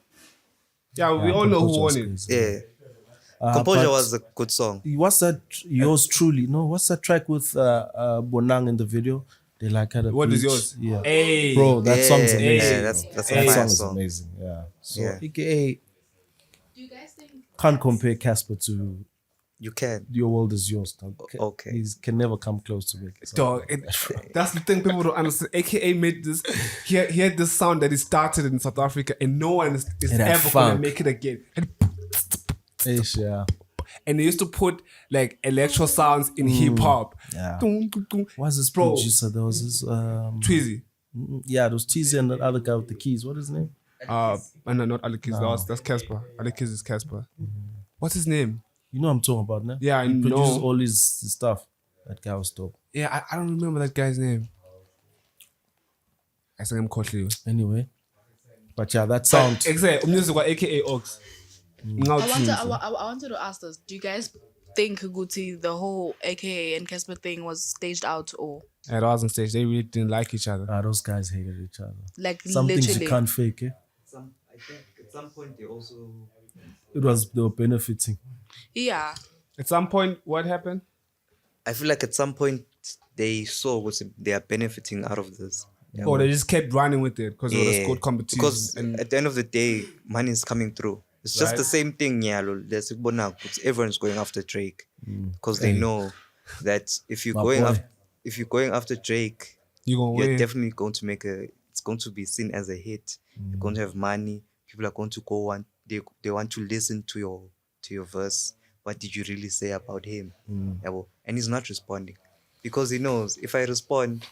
Yeah, we all know who won it. Crazy. Yeah. Composure but- was a good song. What's that? Yours truly? No, what's that track with Bonang in the video? They like had a What is beach. yours? Yeah, Hey. bro, that song's amazing. Yeah, bro. that's that a fire song is song. amazing. Yeah. So Yeah. AKA Do you guys think? can't compare Casper to You can. Your World Is Yours. Dog. Okay. He can never come close to it. Dog, that's the thing people don't understand. AKA made this. He had this sound that he started in South Africa, and no one is And that ever gonna funk. make it again. Yeah. And they used to put like electro sounds in hip hop. Yeah. Dun, dun, dun. What's this Bro. producer? There was this Tweezy. yeah, there was Teasy and that other guy with the keys. What is his name? No, not Alekis. That's Casper. Alekis is Casper. What's his name? You know what I'm talking about, no? Yeah, I He produces know. all his stuff. That guy was dope. Yeah, I don't remember that guy's name. I think I'm Kotley. Anyway. But yeah, that sound. Exactly. Music was AKA Ox. I wanted to ask this. Do you guys think Guti, the whole AKA and Casper thing was staged out or At Oz on stage, they really didn't like each other. Those guys hated each other. like Some literally? things you can't fake, eh? I think at some point they also. They were benefiting. Yeah. At some point, what happened? I feel like at some point they saw what they are benefiting out of this. Or they just kept running with it because it was good competition. Because and at the end of the day, money is coming through. It's just Right. the same thing, yeah. Everyone's going after Drake because they know that if you're My going boy. after Drake, You gonna you're win. definitely going to it's going to be seen as a hit. You're going to have money. People are going to go on. They want to listen to your verse. What did you really say about him? Yabo. And he's not responding because he knows if I respond,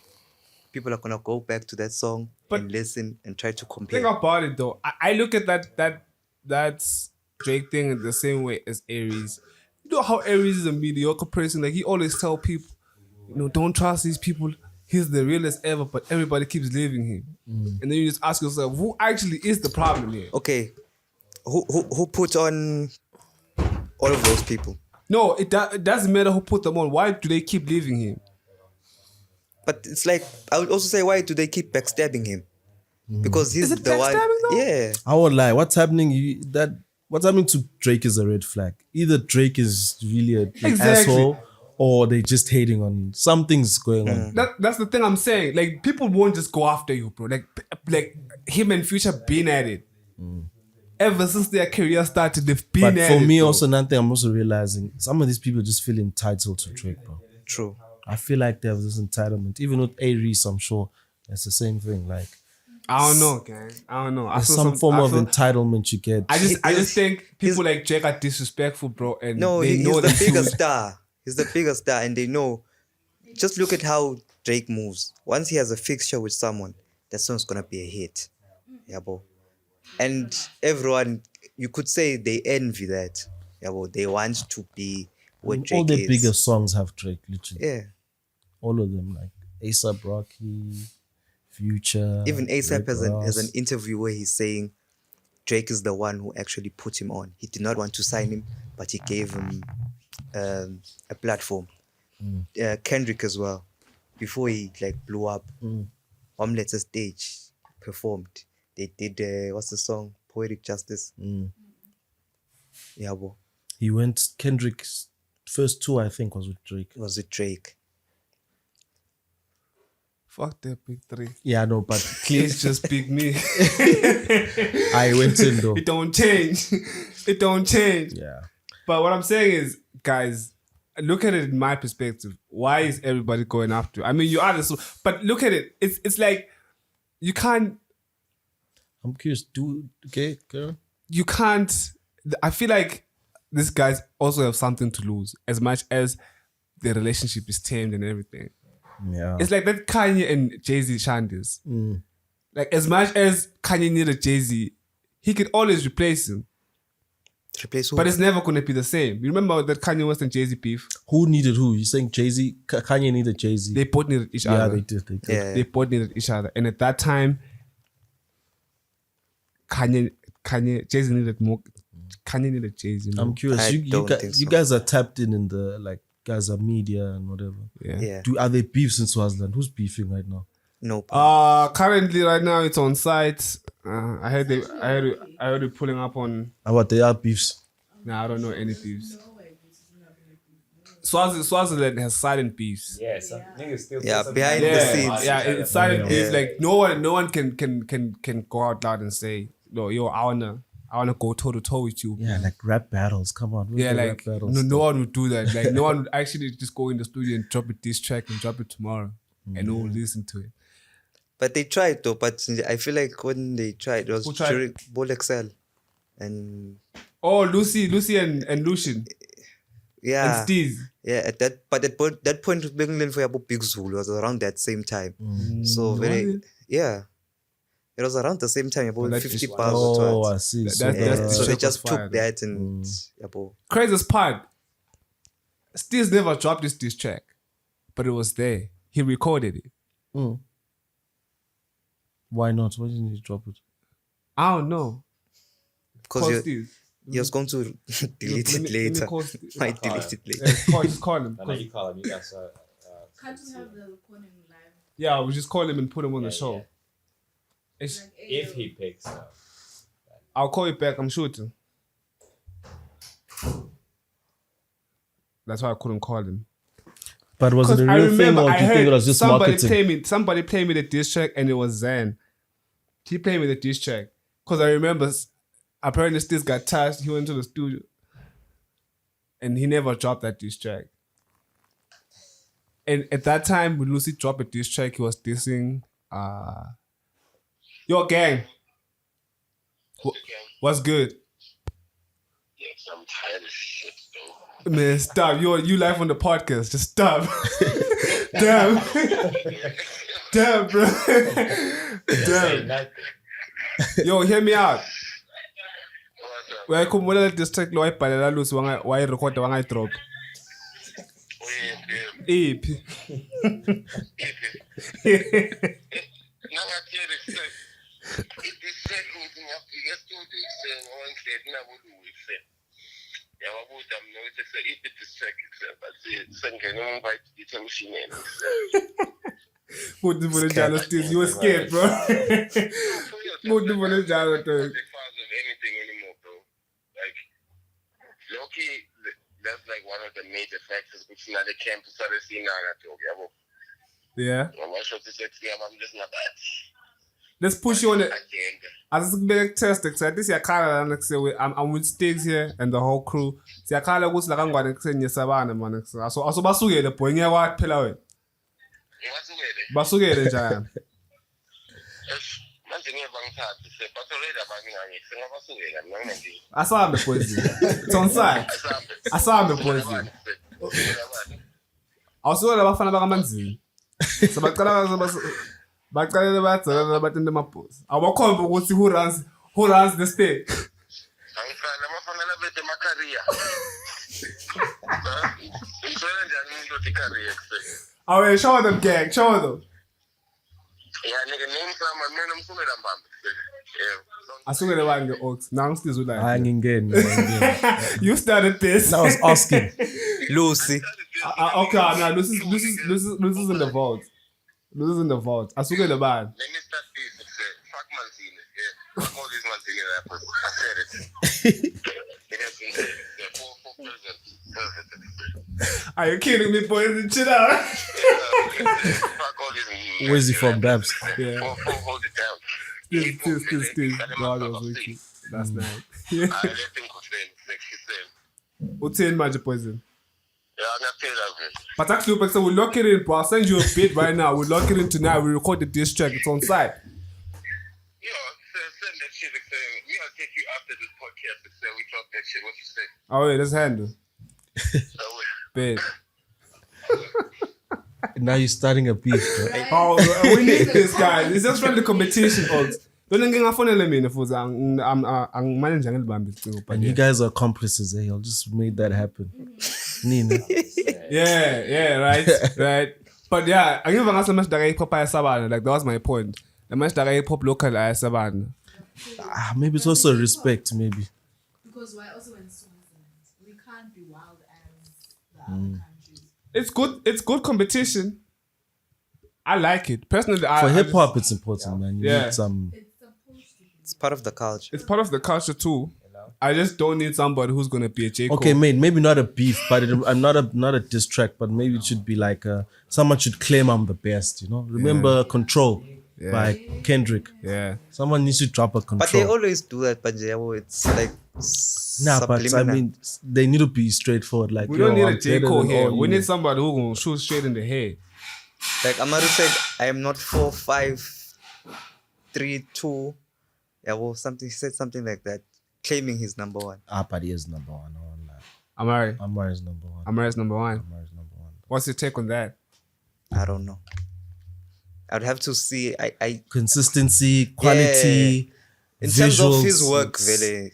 people are gonna go back to that song But- and listen and try to compare. Think about it though. I look at that Drake thing in the same way as Aries. You know how Aries is a mediocre person. Like he always tell people, don't trust these people. He's the realest ever, but everybody keeps leaving him. And then you just ask yourself, who actually is the problem here? Okay, who put on all of those people? No, it doesn't matter who put them on. Why do they keep leaving him? But it's like I would also say, why do they keep backstabbing him? Because he's Is it the one. backstabbing though? Yeah. I won't lie. What's happening? What's happening to Drake is a red flag. Either Drake is really an Exactly. asshole, or they're just hating on something's going on. That's the thing I'm saying. Like people won't just go after you, bro. Like him and Future been at it. Ever since their career started, they've been But at for it. me, bro. also, another thing I'm also realizing, some of these people just feel entitled to Drake, bro. True. I feel like they have this entitlement. Even with A-Reese, I'm sure it's the same thing. Like, I don't know, guys. I don't know. I there's feel some form I of feel- entitlement you get. I just He's- think people like Drake are disrespectful, bro. And No, they he's know the that biggest star. He's the biggest star, and they know. Just look at how Drake moves. Once he has a fixture with someone, that song's gonna be a hit. Yeah, bro. And everyone, you could say they envy that. Yeah, bro. They want to be where Drake all the is. bigger songs have Drake, literally. Yeah. All of them, like A$AP Rocky, Future. Even ASAP Rick has an Ross. interview where he's saying Drake is the one who actually put him on. He did not want to sign him, but he gave him a platform. Kendrick as well, before he blew up, Omelette stage performed. They did what's the song? Poetic Justice. Yeah, bro. He went, Kendrick's first tour, I think, was with Drake. Was it Drake? fuck that big three. Yeah, no, but It's just big me. I went in though. It don't change. It don't change. Yeah. But what I'm saying is, guys, look at it in my perspective. Why is everybody going after? I mean, you are the but look at it. It's like you can't. I'm curious. Okay, girl. You can't. I feel like these guys also have something to lose, as much as the relationship is tamed and everything. Yeah. It's like that Kanye and Jay-Z Shandis. Like, as much as Kanye needed Jay-Z, he could always replace him. Replace who? But it's never going to be the same. You remember that Kanye West and Jay-Z beef? Who needed who? You saying Jay-Z? Kanye needed Jay-Z. They both needed each yeah, other. they did. They did. Yeah. They both needed each other. And at that time, Jay-Z needed more. Kanye needed Jay-Z more. I'm curious. I You don't think you so. guys are tapped in the guys are media and whatever. Yeah. Yeah. Are they beefs in Swaziland? Who's beefing right now? Nope. Currently, right now, it's on site. I heard it pulling up on. What they are beefs? Nah, I don't know any beefs. Swaziland has silent beefs. Yeah, some niggas still. Yeah, put some behind money the on scenes. each Yeah, other. it's silent beef. Yeah. Like no one can go out loud and say, "No, yo, I wanna go toe to toe with you." Yeah, like rap battles. Come on. Where's Yeah, the like rap battles no one would do that. Like no one would actually just go in the studio and drop it this track and drop it tomorrow, and no one will listen to it. But they tried though. But I feel like when they tried, it was Who tried? during Ball Excel. And Oh, Lucy and Lucian yeah. and Steez. Yeah, at that point, England for Big Zulu was around that same time. So Was very, it? yeah, it was around the same time. About that 50 is- bars or Oh, what. I see. That- So that- Yeah, that's so the they track just was took fire, that and yabo. Craziest part, Steez never dropped this track, but it was there. He recorded it. why not? Why didn't you drop it? I don't know. Call Because Steez. you're going to delete Let me it later. call Steez. Might delete it later. Just call him. No, no, you call him. You guys Can't you have the recording live? Yeah, we'll just call him and put him on the show. yeah. It's, if he picks up. I'll call you back. I'm shooting. That's why I couldn't call him. But was it Because a I real thing remember or I do you think it heard was just marketing? somebody played me the diss track and it was Zan. He played me the diss track because I remember apparently Stickx got touched. He went to the studio, and he never dropped that diss track. And at that time, when Lucy dropped a diss track, he was dissing, yo, gang, what's good? Yes, I'm tired of shit, though. Man, stop. You live on the podcast. Just stop. Damn. Damn, bro. Damn. Yo, hear me out. Uyayikhumbula diss track lo wayibhalela Lucy wayirekhoda wangayidrop. Iphi? Nangathele i-set ukuthi ngiyafika e-studio ekuseni ngawangihlela nabo uluwise. Yawabuza mina ukuthi iphi this track bathi sengene invite i-television yena. Muthi vele njalo Stickx, you were scared, bro. Muthi vele njalo dog. Of anything anymore, bro. Like, low-key, that's like one of the major factors which now the campus started seeing now. Yeah. I'm just not bad. Let's push you on it. Agenda. As it's big test, I this yakhala like say I'm with Stickx here and the whole crew. Siyakhala ukuthi la kangwane kusenye sabana man. So basukele boy ngiyakwathi phela wena. Basukele njani? Manje ngiyeva ngithathe sebasukele abaningi ngithi singabasukela mina ngithi. Asambe poison. It's on side. Asambe poison. Awusukela abafana bakamanzini. Bacala bathi into maphosi. Awakhomba ukuthi who runs the state. Angifana abafana labethe emacareer. Ngifela njani umuntu othi career kuseni. Awe show them gang, show them. Yeah, nigga, name someone, man, I'm sukela mbambe. Asukele bange ox. Now Stickx like. Angingeni. You started this. I was asking. Lucy. Okay, now this is in the vault. This is in the vault. Asukele bani. Let me start this. Fuck Manzini. Yeah. Fuck all these Manzini rappers. I said it. It has been said. Yeah, four presidents. Are you kidding me, boys? Chill out. Fuck all these. Where's he from, Babs? Yeah. Hold it down. Still. God was with you. That's nice. Yeah. I let him complain. Like she said. What's in magic poison? Yeah, I'm not saying that. But actually, so we'll lock it in, bro. I'll send you a bit right now. We'll lock it in tonight. We record the diss track. It's on site. Yo, send that shit. We gotta take you after this podcast. We talk that shit. What you say? Oh, wait, let's handle. Bet. Now you're starting a beef, bro. Oh, we need this, guys. It's just friendly competition, folks. Don't think I'm funny. Let me I'm managing it, but And you guys are accomplices, eh? Y'all just made that happen. Nina. Yeah, right. But yeah, I give a much that I pop Sabana. Like that was my point. The much that I pop local Sabana. Maybe it's also respect, maybe. Because we're also in Swaziland. We can't be wild as the other countries. It's good competition. I like it personally. For hip hop, it's important, man. You need some. It's part of the culture. It's part of the culture too. I just don't need somebody who's gonna be a J. Cole. Okay, mate. Maybe not a beef, but I'm not a diss track. But maybe it should be like someone should claim I'm the best. You know, remember Control by Kendrick. Yeah, someone needs to drop a Control. But they always do that, Panjabo. It's like but I mean, they need to be straightforward. Like we don't need I'm a J. Cole better than here. all We you. need somebody who gonna shoot straight in the head. Like Amaru said, I am not 4, 5, 3, 2. Yeah, well, he said something like that, claiming he's number one. But he is number one. I won't lie. Amari. Amar is number one. Amari's number one. Amar is number one. What's your take on that? I don't know. I'd have to see. I Consistency, quality, in terms of his visuals, work, it's- really,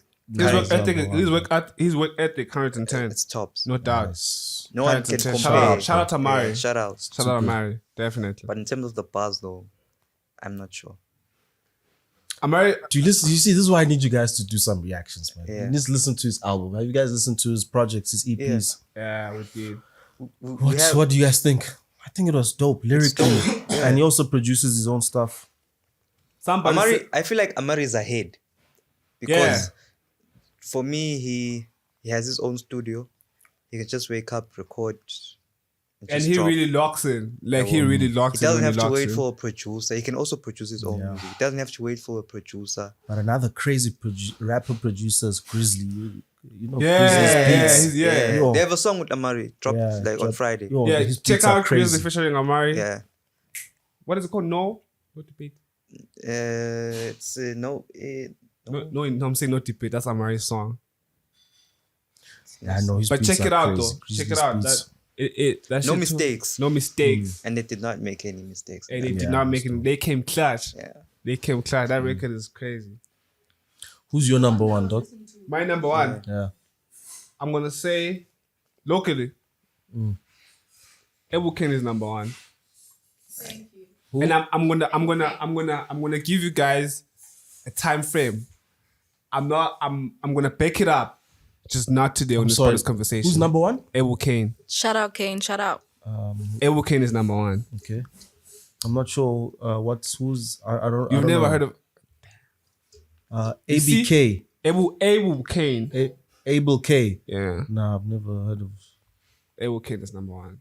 His work ethic, 110. it's tops. No doubt. Nice. No one can 110. compare. Shout out to Amari. Yeah, shout out. Shout out Amari, definitely. But in terms of the bars, though, I'm not sure. Amari, Do you listen? You see, this is why I need you guys to do some reactions, man. Yeah. You need to listen to his album. Have you guys listened to his projects, his EPs? yeah, we did. What do you guys think? I think it was dope lyrically, and he also produces his own stuff. Somebody Amari, said- I feel like Amari is ahead because for me, he has his own studio. He can just wake up, record And just he drop. really locks in. Like he really locks He in. doesn't when have to locks wait in. for a producer. He can also produce his own music. He doesn't have to wait for a producer. But another crazy rapper producer is Grizzly. You know Yeah, Grizzly's yeah, beats. yeah. Yo. They have a song with Amari dropped Yeah, like on Friday. Yo, Yeah, his check beats are out Grizzly crazy. featuring Amari. Yeah. What is it called? No debate. It's no. No, I'm saying no debate. That's Amari's song. Yeah, I know his But beats check it are out crazy. though. Check Grizzly's it out. beats. That No shit mistakes. No mistakes. And they did not make any mistakes. And they did Yeah, not make that's it. They came clutch. Yeah. They came clutch. That record is crazy. Who's your number one, dog? My number one. Yeah. I'm gonna say locally. Ebuken is number one. Who? And I'm gonna give you guys a time frame. I'm gonna back it up. Just not today on this sorry. podcast conversation. Who's number one? Ebuken. Shout out, Kane. Shout out. Ebuken is number one. Okay. I'm not sure who's I don't You've I don't never know. heard of You see? ABK. Ebuken. Abel K. Yeah. Nah, I've never heard of. Ebuken is number one.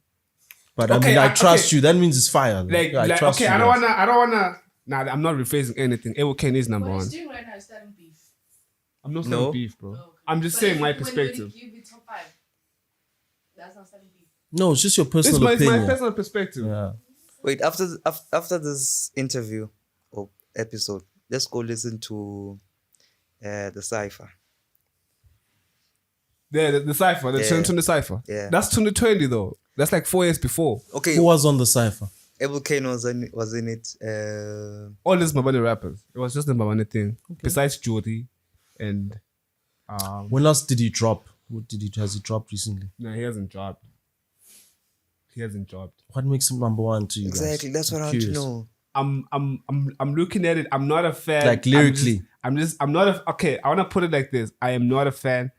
But Okay, I trust okay. you. That means it's fire. Like trust okay, you I don't guys. wanna. Nah, I'm not rephrasing anything. Ebuken is number one. doing right now is starting beef. I'm not No. saying beef, bro. I'm just saying my perspective. When you give it top 5, that's not starting beef. No, it's just your It's personal my opinion. personal perspective. Yeah. Wait, after this interview or episode, let's go listen to the cipher. Yeah, the cipher, the Yeah. 2020 cipher. Yeah. That's 2020 though. That's like 4 years before. Okay, Who was on the cipher? Abel Kane was in it. All these Mabane rappers. It was just the Mabane thing. Besides Jody and When last did he drop? Has he dropped recently? no, he hasn't dropped. He hasn't dropped. What makes him number one to you guys? Exactly, that's what I I'm want to curious. know. I'm looking at it. I'm not a fan. Like, lyrically. I'm not a okay. I want to put it like this. I am not a fan,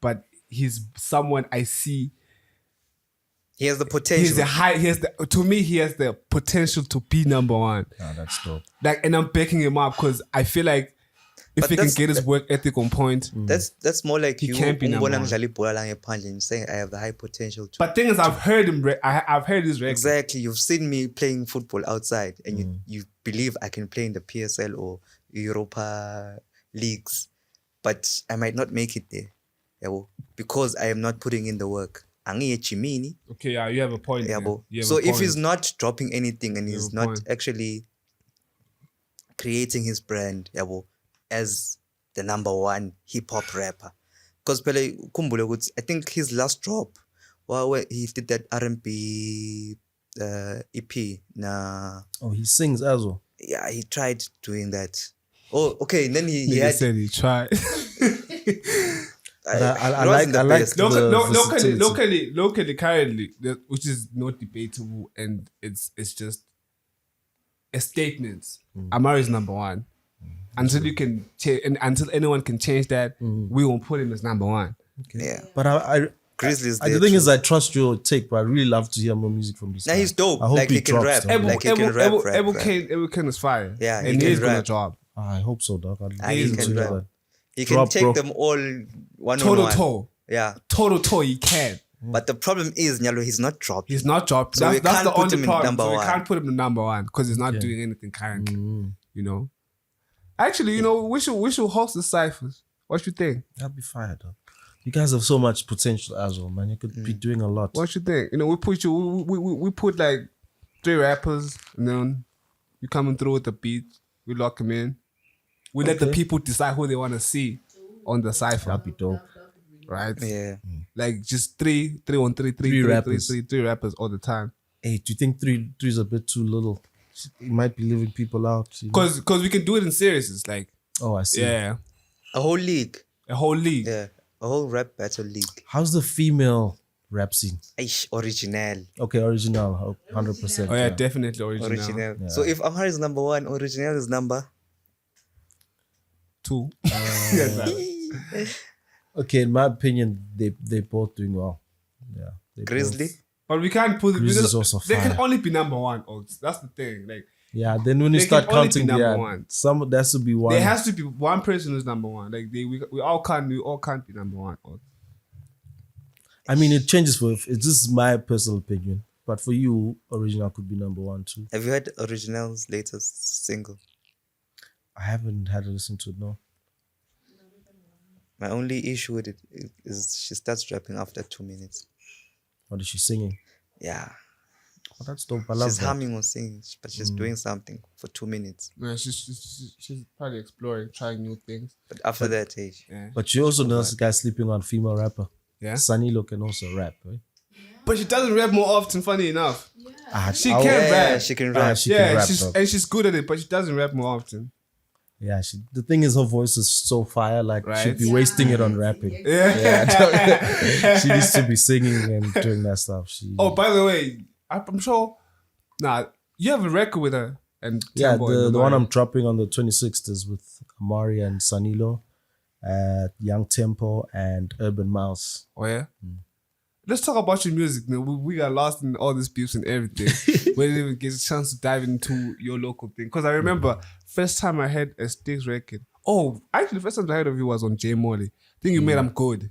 but he's someone I see. He has the He's potential. the high. To me, he has the potential to be number one. Nah, that's dope. Like, and I'm backing him up because I feel like if But he can that's- get his work ethic on point. That's more like He you can't be number umbona one. ngidlala ibhola la ngephandle and saying I have the high potential to. But thing is, I've heard him. I've heard his record. Exactly, you've seen me playing football outside, and you believe I can play in the PSL or Europa leagues, but I might not make it there, yabo, because I am not putting in the work. Angiye chimini, Okay, yeah, you have a point. there. yabo. You have So a if point. he's not dropping anything and he's have a not point. actually creating his brand, yabo, as the number one hip hop rapper, because I think his last drop, where he did that R&B EP, Oh, he sings as well. yeah, he tried doing that. Oh, okay, and then he Nigga had. said he tried. But I it wasn't like- the I like best. the- Locally, currently, which is not debatable, and it's just a statement. Amari is number one. Until you can, and until anyone can change that, we won't put him as number one. Yeah, But Grizzlies. the thing is, I trust your take, but I really love to hear more music from this Nah, guy. he's dope. I hope Like, he can drops, rap. though. Like, he can rap. Ebu Kane is fire. Yeah, he and can he's gonna rap. drop. I hope so, dog. He He's can gonna rap. He can Drop, take bro. them all one Total on one. toe. Yeah, He can. but the problem is, Nyalo, he's not dropping. He's not dropped. So we That's can't the put only him in problem. number So we one. can't put him in number one because he's not doing anything currently. You know. Actually, we should host the ciphers. What you think? That'd be fire, dog. You guys have so much potential as well, man. You could be doing a lot. What you think? We put like 3 rappers, and then you coming through with the beat. We lock them in. We let the people decide who they want to see on the cipher. That'd be dope. Right? Yeah, Like just three rappers. three rappers all the time. Hey, do you think three is a bit too little? You might be leaving people out. You know? Because we can do it in series. Like, Oh, I see. yeah, a whole league. a whole league. Yeah, a whole rap battle league. How's the female rap scene? Aish, original. Okay, original, 100%. Oh yeah, definitely original. Original. So if Amhar is number one, original is number. 2. Okay, in my opinion, they both doing well. Yeah. they Grizzly. both- But we can't put Grease is also they can fire. only be number one. Oaks. That's the thing. Like Yeah, then when you They start can only be counting, number yeah, one. there has to be one. there has to be one person who's number one. Like we all can't be number one. Oaks. I mean, it changes for. It's just my personal opinion. But for you, original could be number 1 too. Have you heard Original's latest single? I haven't had to listen to it. No. My only issue with it is she starts rapping after 2 minutes. What is she singing? Yeah. Oh, that's dope. I love She's that. humming or singing, but she's doing something for 2 minutes. Yeah, she's probably exploring, trying new things. But after that, hey, Yeah. But you also know this guy sleeping on female rapper. Yeah. Sanilo can also rap, right? But she doesn't rap more often, funny enough. She I'll- can yeah, rap. she can Ah, rap. she can rap, she's bro. and she's good at it, but she doesn't rap more often. Yeah, the thing is, her voice is so fire. Like Right. she'd be wasting it on rapping. Yeah. She needs to be singing and doing that stuff. Oh, by the way, I'm sure. Nah, you have a record with her and yeah, Tembo and the one Amari. I'm dropping on the 26th is with Amari and Sanilo, Young Tempo and Urban Mouse. Oh yeah. Let's talk about your music. Man. We got lost in all these beefs and everything. We didn't even get a chance to dive into your local thing. Because I remember first time I heard a Stickx record. Oh, actually, the first time I heard of you was on J Molly. I think you made I'm Good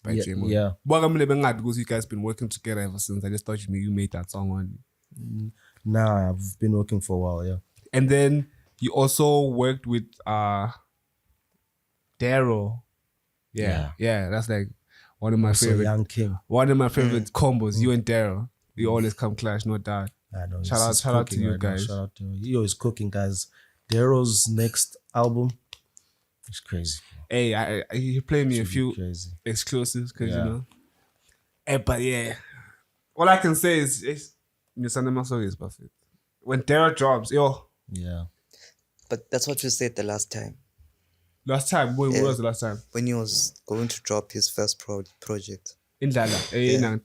by Yeah, J Molly. yeah. Because you guys been working together ever since. I just thought you made that song on. Nah, I've been working for a while. Yeah. And then you also worked with Daryl. Yeah, that's like one of my So favorite. Young King. One of my favorite combos. You and Daryl. You always come clash, no doubt. I know. Shout he's out to cooking you right now. guys. Shout out to him. He always cooking, guys. Daryl's next album is crazy. Hey, he played me a few Crazy. exclusives because Yeah. you know. Hey, but yeah, all I can say is Sunday song is perfect. When Daryl drops, yo, Yeah. But that's what you said the last time last time when Yeah. was the last time? when he was going to drop his first project. In Dala, Yeah. yeah,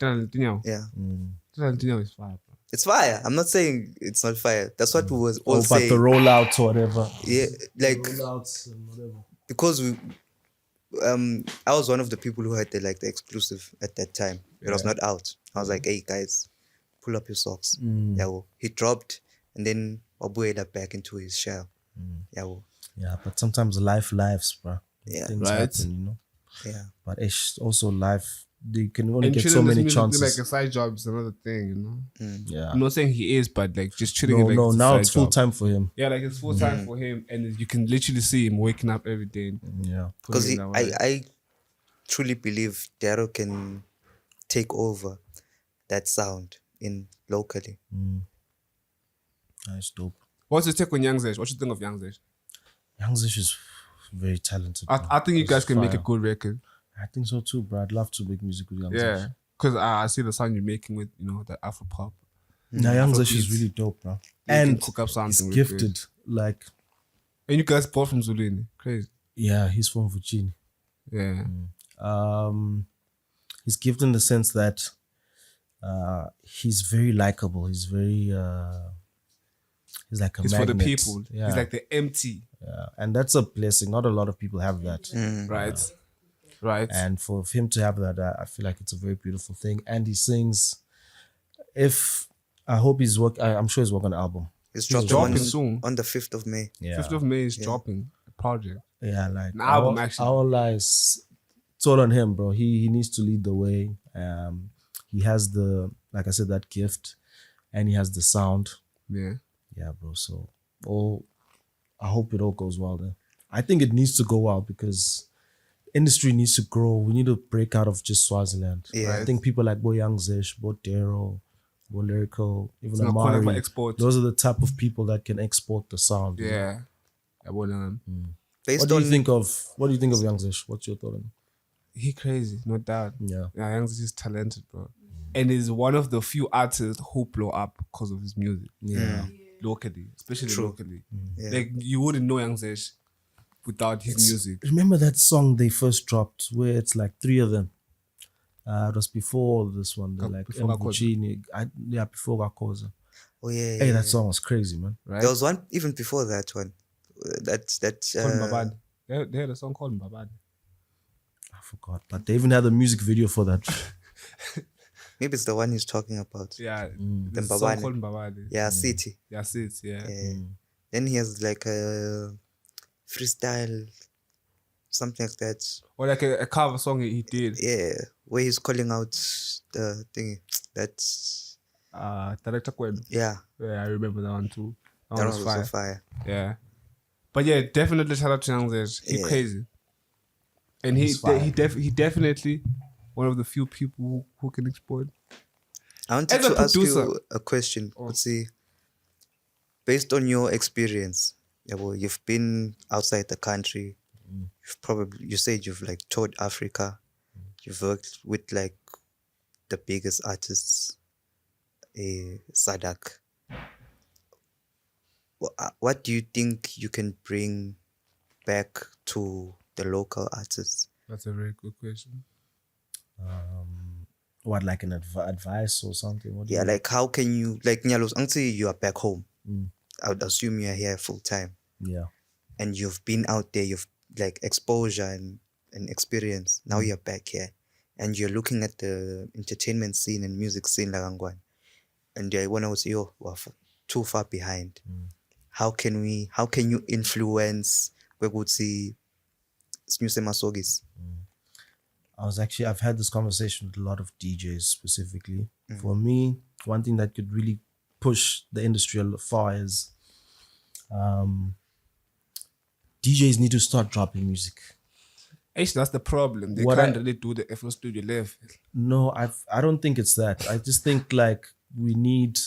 Yeah, is fire, bro. it's fire. I'm not saying it's not fire. That's what we was all Oh, but saying. the rollouts or whatever. Yeah, like Rollouts and whatever. because I was one of the people who had the exclusive at that time. It was not out. I was like, hey guys, pull up your socks. Yeah, well, he dropped and then Wabuela back into his shell. Yeah, well, Yeah, but sometimes lives, bro. Yeah. Things Right. happen, you know. yeah. But it's also life. You can only And get treating so this many music chances. like a side job is another thing, you know. Yeah. I'm not saying he is, but like just treating it No, like no. it's a Now side it's full job. time for him. Yeah, like it's full time for him, and you can literally see him waking up every day. And Yeah. Because putting it that way. I truly believe Daryl can take over that sound in locally. That's dope. What's your take on Young Zesh? What you think of Young Zesh? Young Zish is very talented. bro. I think you He's guys can make a fire. good record. I think so too, bro. I'd love to make music with Young Yeah, Zish. because I see the sound you're making with the Afro pop. Now Young Zish is Afrobeats. really dope, bro. You can And cook up something he's with gifted. it. Like, And you guys bought from Zulini. Crazy. yeah, he's from Virginia. Yeah. He's gifted in the sense that he's very likable. He's very he's like a He's magnet. for the people. Yeah, He's like the empty. yeah. And that's a blessing. Not a lot of people have that. Right. Right. And for him to have that, I feel like it's a very beautiful thing. And he sings. I hope he's I'm sure he's working on an album. It's dropping dropping soon. on the 5th of May. Yeah, 5th of May is dropping a project. yeah. Like An album, actually. Our lives, it's all on him, bro. He needs to lead the way. He has like I said, that gift, and he has the sound. Yeah. Yeah, bro. So, I hope it all goes well then. I think it needs to go well because industry needs to grow. We need to break out of just Swaziland. Yeah. I think people like Bo Young Zish, Bo Daryl, Bo Lyrical, even It's not calling for Amari, export. those are the type of people that can export the sound. you know? Yeah. I wanna. Based What do on you think of Young Zish? What's your thought on him? He crazy, no doubt. Yeah. Yeah, Young Zesh is talented, bro. And is one of the few artists who blow up because of his music. Yeah. Locally, especially locally. Yeah. Like you wouldn't know Young Zesh without his music. Remember that song they first dropped where it's like 3 of them? It was before this one. They're like Before Gakoza. Mvuchini. Before Gakoza. oh yeah, Hey, yeah, that song was crazy, man. Right? there was one even before that one. Called Mbabane. They had a song called Mbabane. I forgot. But they even had a music video for that. maybe it's the one he's talking about. Yeah, The there's a song Mbabane. called Mbabane. Yeah, City. Yeah, yeah. Yeah. Then he has like a freestyle something like that. Or like a cover song he did. Yeah, where he's calling out the thing. That's Director Kwedu. yeah. Yeah, I remember that one too. That was was also fire. Yeah. But yeah, definitely shout out to Young Zed. He's Yeah. crazy. And he definitely one of the few people who can export. I wanted As a to ask producer- you a question. Let's see, based on your experience, you've been outside the country. You said you've like toured Africa. You've worked with like the biggest artists, Sadak. What do you think you can bring back to the local artists? That's a very good question. What, like an advice or something? What do Yeah, you- like how can you, like Nyalos, until you are back home, I would assume you are here full time, yeah. and you've been out there, you've like exposure and experience. Now you're back here, and you're looking at the entertainment scene and music scene like Angwan, and I want to say, oh, we're too far behind. How can you influence Kwekutsi Snuse Masogis? I've had this conversation with a lot of DJs specifically. For me, one thing that could really push the industry far is DJs need to start dropping music. Actually, that's the problem. They What can't I- really do the FL Studio level. No, I don't think it's that. I just think like we need,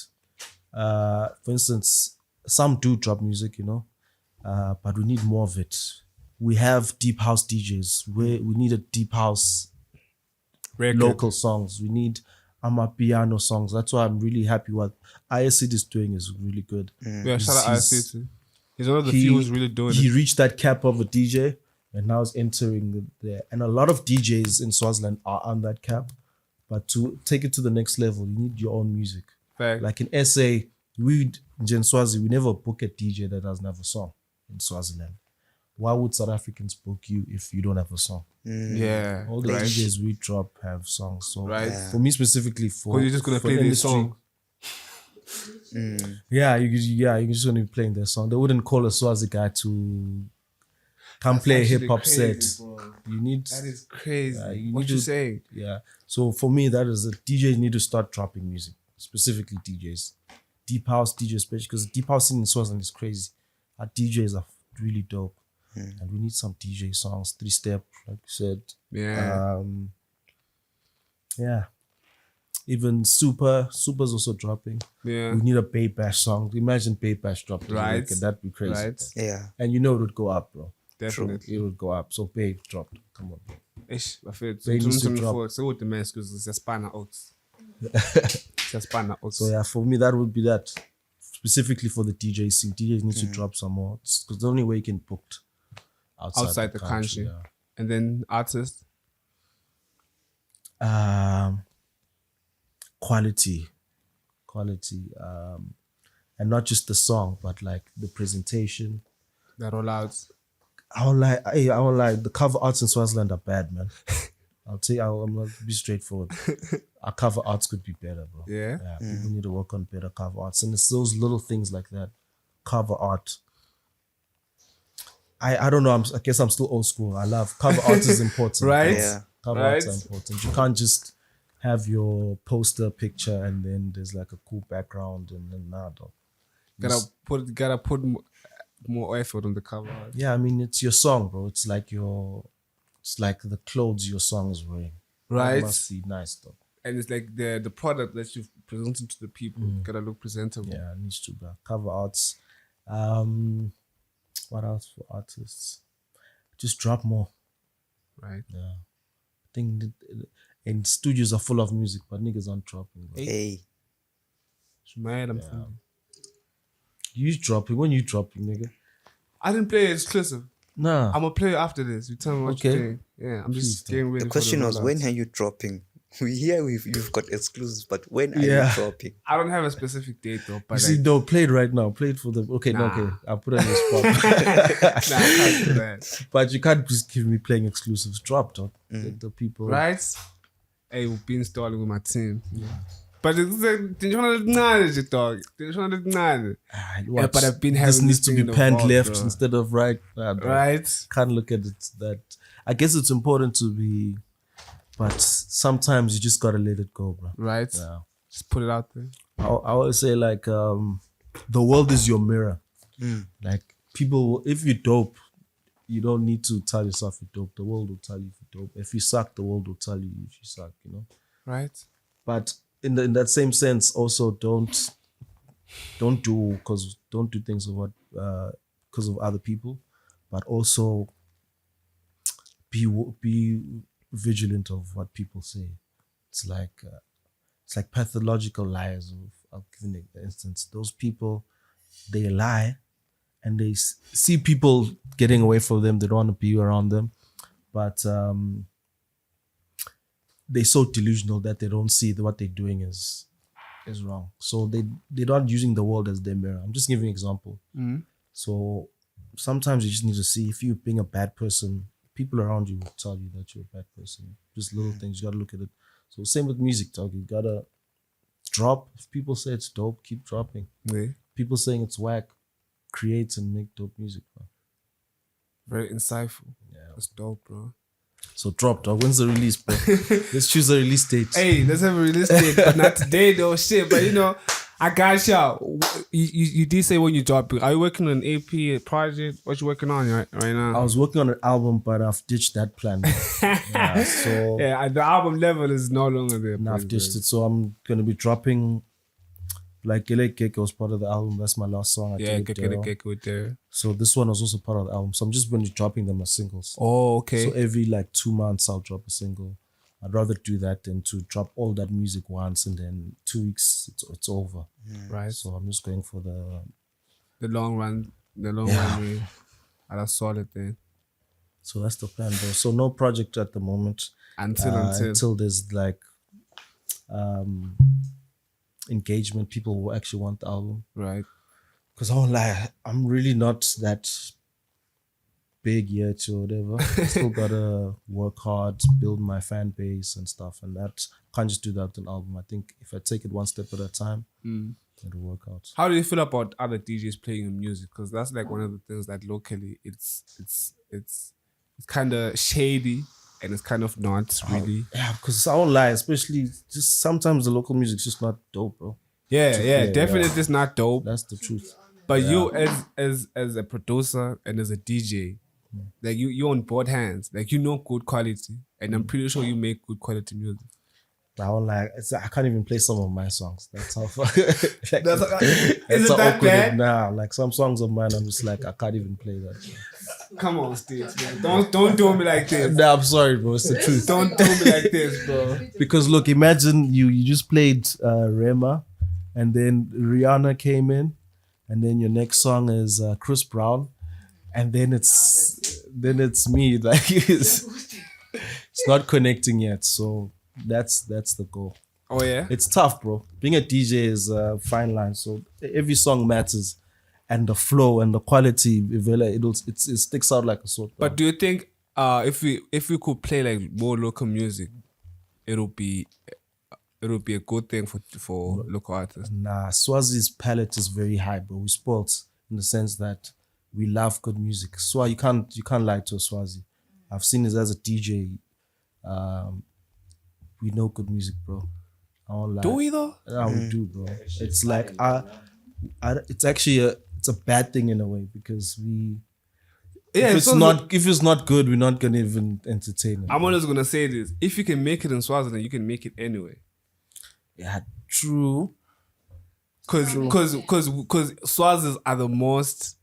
for instance, some do drop music, but we need more of it. We have deep house DJs. We need a deep house Record. local songs. We need piano songs. That's why I'm really happy what ISC is doing is really good. Yeah, shout out He's- IC too. He's one of the few who's really doing he it. reached that cap of a DJ and now is entering there. And a lot of DJs in Swaziland are on that cap. But to take it to the next level, you need your own music. Fact. Like in SA, in Swazi, we never book a DJ that doesn't have a song in Swaziland. Why would South Africans book you if you don't have a song? Yeah. All the right. DJs we drop have songs. So Right. for me specifically, for Because you're just gonna for play this industry- song. you're just gonna be playing their song. They wouldn't call a Swazi guy to come play a actually hip hop set. crazy, bro. You need That is crazy. you what need you to- saying? yeah. So for me, that is DJs need to start dropping music, specifically DJs, deep house DJs, especially because deep house scene in Swaziland is crazy. Our DJs are really dope, and we need some DJ songs, 3-step, like you said. Yeah. Yeah. Even Super's also dropping. Yeah. We need a Bay Bash song. Imagine Bay Bash dropping. Right. That'd be crazy. Right. Bro. Yeah. And it would go up, bro. Definitely. It would go up. So Bay dropped. Come on, bro. Ish, I feel They need to drop. 2024. So what the man because it's a spanner oats. It's a spanner oats. So yeah, for me that would be that. Specifically for the DJ scene, DJs need to drop some more. Because the only way you can booked outside the country. Yeah. And then artists. Quality, and not just the song, but like the presentation. The rollouts. I won't lie. The cover arts in Swaziland are bad, man. I'm gonna be straightforward. Our cover arts could be better, bro. Yeah. People need to work on better cover arts, and it's those little things like that. Cover art. I don't know. I guess I'm still old school. I love cover art is important, Right? Yeah. Cover Right. arts are important. You can't just have your poster picture and then there's like a cool background and then nada. Gotta put more effort on the cover art. Yeah, I mean it's your song, bro. It's like the clothes your song is wearing. Right. It must be nice though. And it's like the product that you've presented to the people gotta look presentable. Yeah, it needs to be cover arts. What else for artists? Just drop more. Right. Yeah. I think and studios are full of music, but niggas aren't dropping. Bro. Hey. Shumayel, I'm thinking. You dropping when you dropping, nigga? I didn't play it exclusive. Nah. I'm gonna play it after this. You tell me what you're Okay. doing. Yeah, I'm just Please, getting ready. The for question was, when rollouts. are you dropping? We hear you've got exclusives, but when are you Yeah. dropping? I don't have a specific date though, You but see, like, no, play it right now. Play it for the okay, no, Nah. okay. I'll put it on the spot. nah, I can't do that. But you can't just give me playing exclusives. Drop, dog. The people. Right? Hey, we've been installing with my team. But it's like, didn't you want to dog? Didn't you want to What? but I've been This having needs this to thing be in the panned vault, left bro. instead of right. Nah, bro. Right? Can't look at it that. I guess it's important to be, but sometimes you just gotta let it go, bro. Right? Yeah. Just put it out there. I always say like, the world is your mirror. Like people, if you're dope, you don't need to tell yourself you're dope. The world will tell you if you're dope. If you suck, the world will tell you if you suck. You know. Right? But in that same sense, also don't do things of what because of other people, but also be vigilant of what people say. It's like pathological liars. I'll give an instance. Those people, they lie, and they see people getting away from them. They don't want to be around them, but they're so delusional that they don't see that what they're doing is wrong. So they're not using the world as their mirror. I'm just giving an example. So sometimes you just need to see if you're being a bad person, people around you will tell you that you're a bad person. Just little things, you gotta look at it. So same with music, dog. You gotta drop. If people say it's dope, keep dropping. Yeah. People saying it's whack, create and make dope music, bro. Very insightful. Yeah. That's dope, bro. So drop, dog. When's the release, bro? Let's choose a release date. Hey, let's have a release date, but not today though. Shit, but you know, I got y'all. You did say when you drop it. Are you working on an AP, a project? What you working on right now? I was working on an album, but I've ditched that plan. Yeah, so Yeah, the album level is no longer there. now I've ditched it. So I'm gonna be dropping like Gele Keke was part of the album. That's my last song. I Yeah, did it, get with there. So this one was also part of the album. So I'm just gonna be dropping them as singles. Oh, okay. So every like 2 months I'll drop a single. I'd rather do that than to drop all that music once and then 2 weeks it's over. Right. So I'm just going for The long run. Yeah. Way. And that's solid then. so that's the plan, bro. So no project at the moment. Until there's like engagement, people will actually want the album. Right. Because I won't lie, I'm really not that big yet or whatever. I still gotta work hard, build my fan base and stuff, and that can't just do that with an album. I think if I take it one step at a time, it'll work out. How do you feel about other DJs playing your music? Because that's like one of the things that locally it's kind of shady and it's kind of not really. Yeah, because I won't lie, especially just sometimes the local music's just not dope, bro. Yeah, definitely it's not dope. That's the truth. But you as a producer and as a DJ, like you're on both hands. Like you know good quality, and I'm pretty sure you make good quality music. I won't lie, I can't even play some of my songs. That's how far. Is it how that awkward bad? it now. Like some songs of mine, I'm just like I can't even play that. Come on, Stickx, man. Don't do me like this. Nah, I'm sorry, bro. It's the truth. Don't do me like this, bro. Because look, imagine you just played Rema, and then Rihanna came in, and then your next song is Chris Brown, and then it's me. Like it's not connecting yet. So that's the goal. Oh yeah. It's tough, bro. Being a DJ is a fine line. So every song matters, and the flow and the quality, it sticks out like a sore thumb. But do you think if we could play like more local music, it'll be a good thing for local artists? Nah, Swazi's palette is very high, bro. We spoiled in the sense that we love good music. So you can't lie to a Swazi. I've seen it as a DJ. We know good music, bro. I won't lie. Do we though? Yeah, we do, bro. It's like it's actually it's a bad thing in a way because if it's not good, we're not gonna even entertain it. I'm always gonna say this: if you can make it in Swaziland, you can make it anyway. Yeah, true. Because Swazis are the most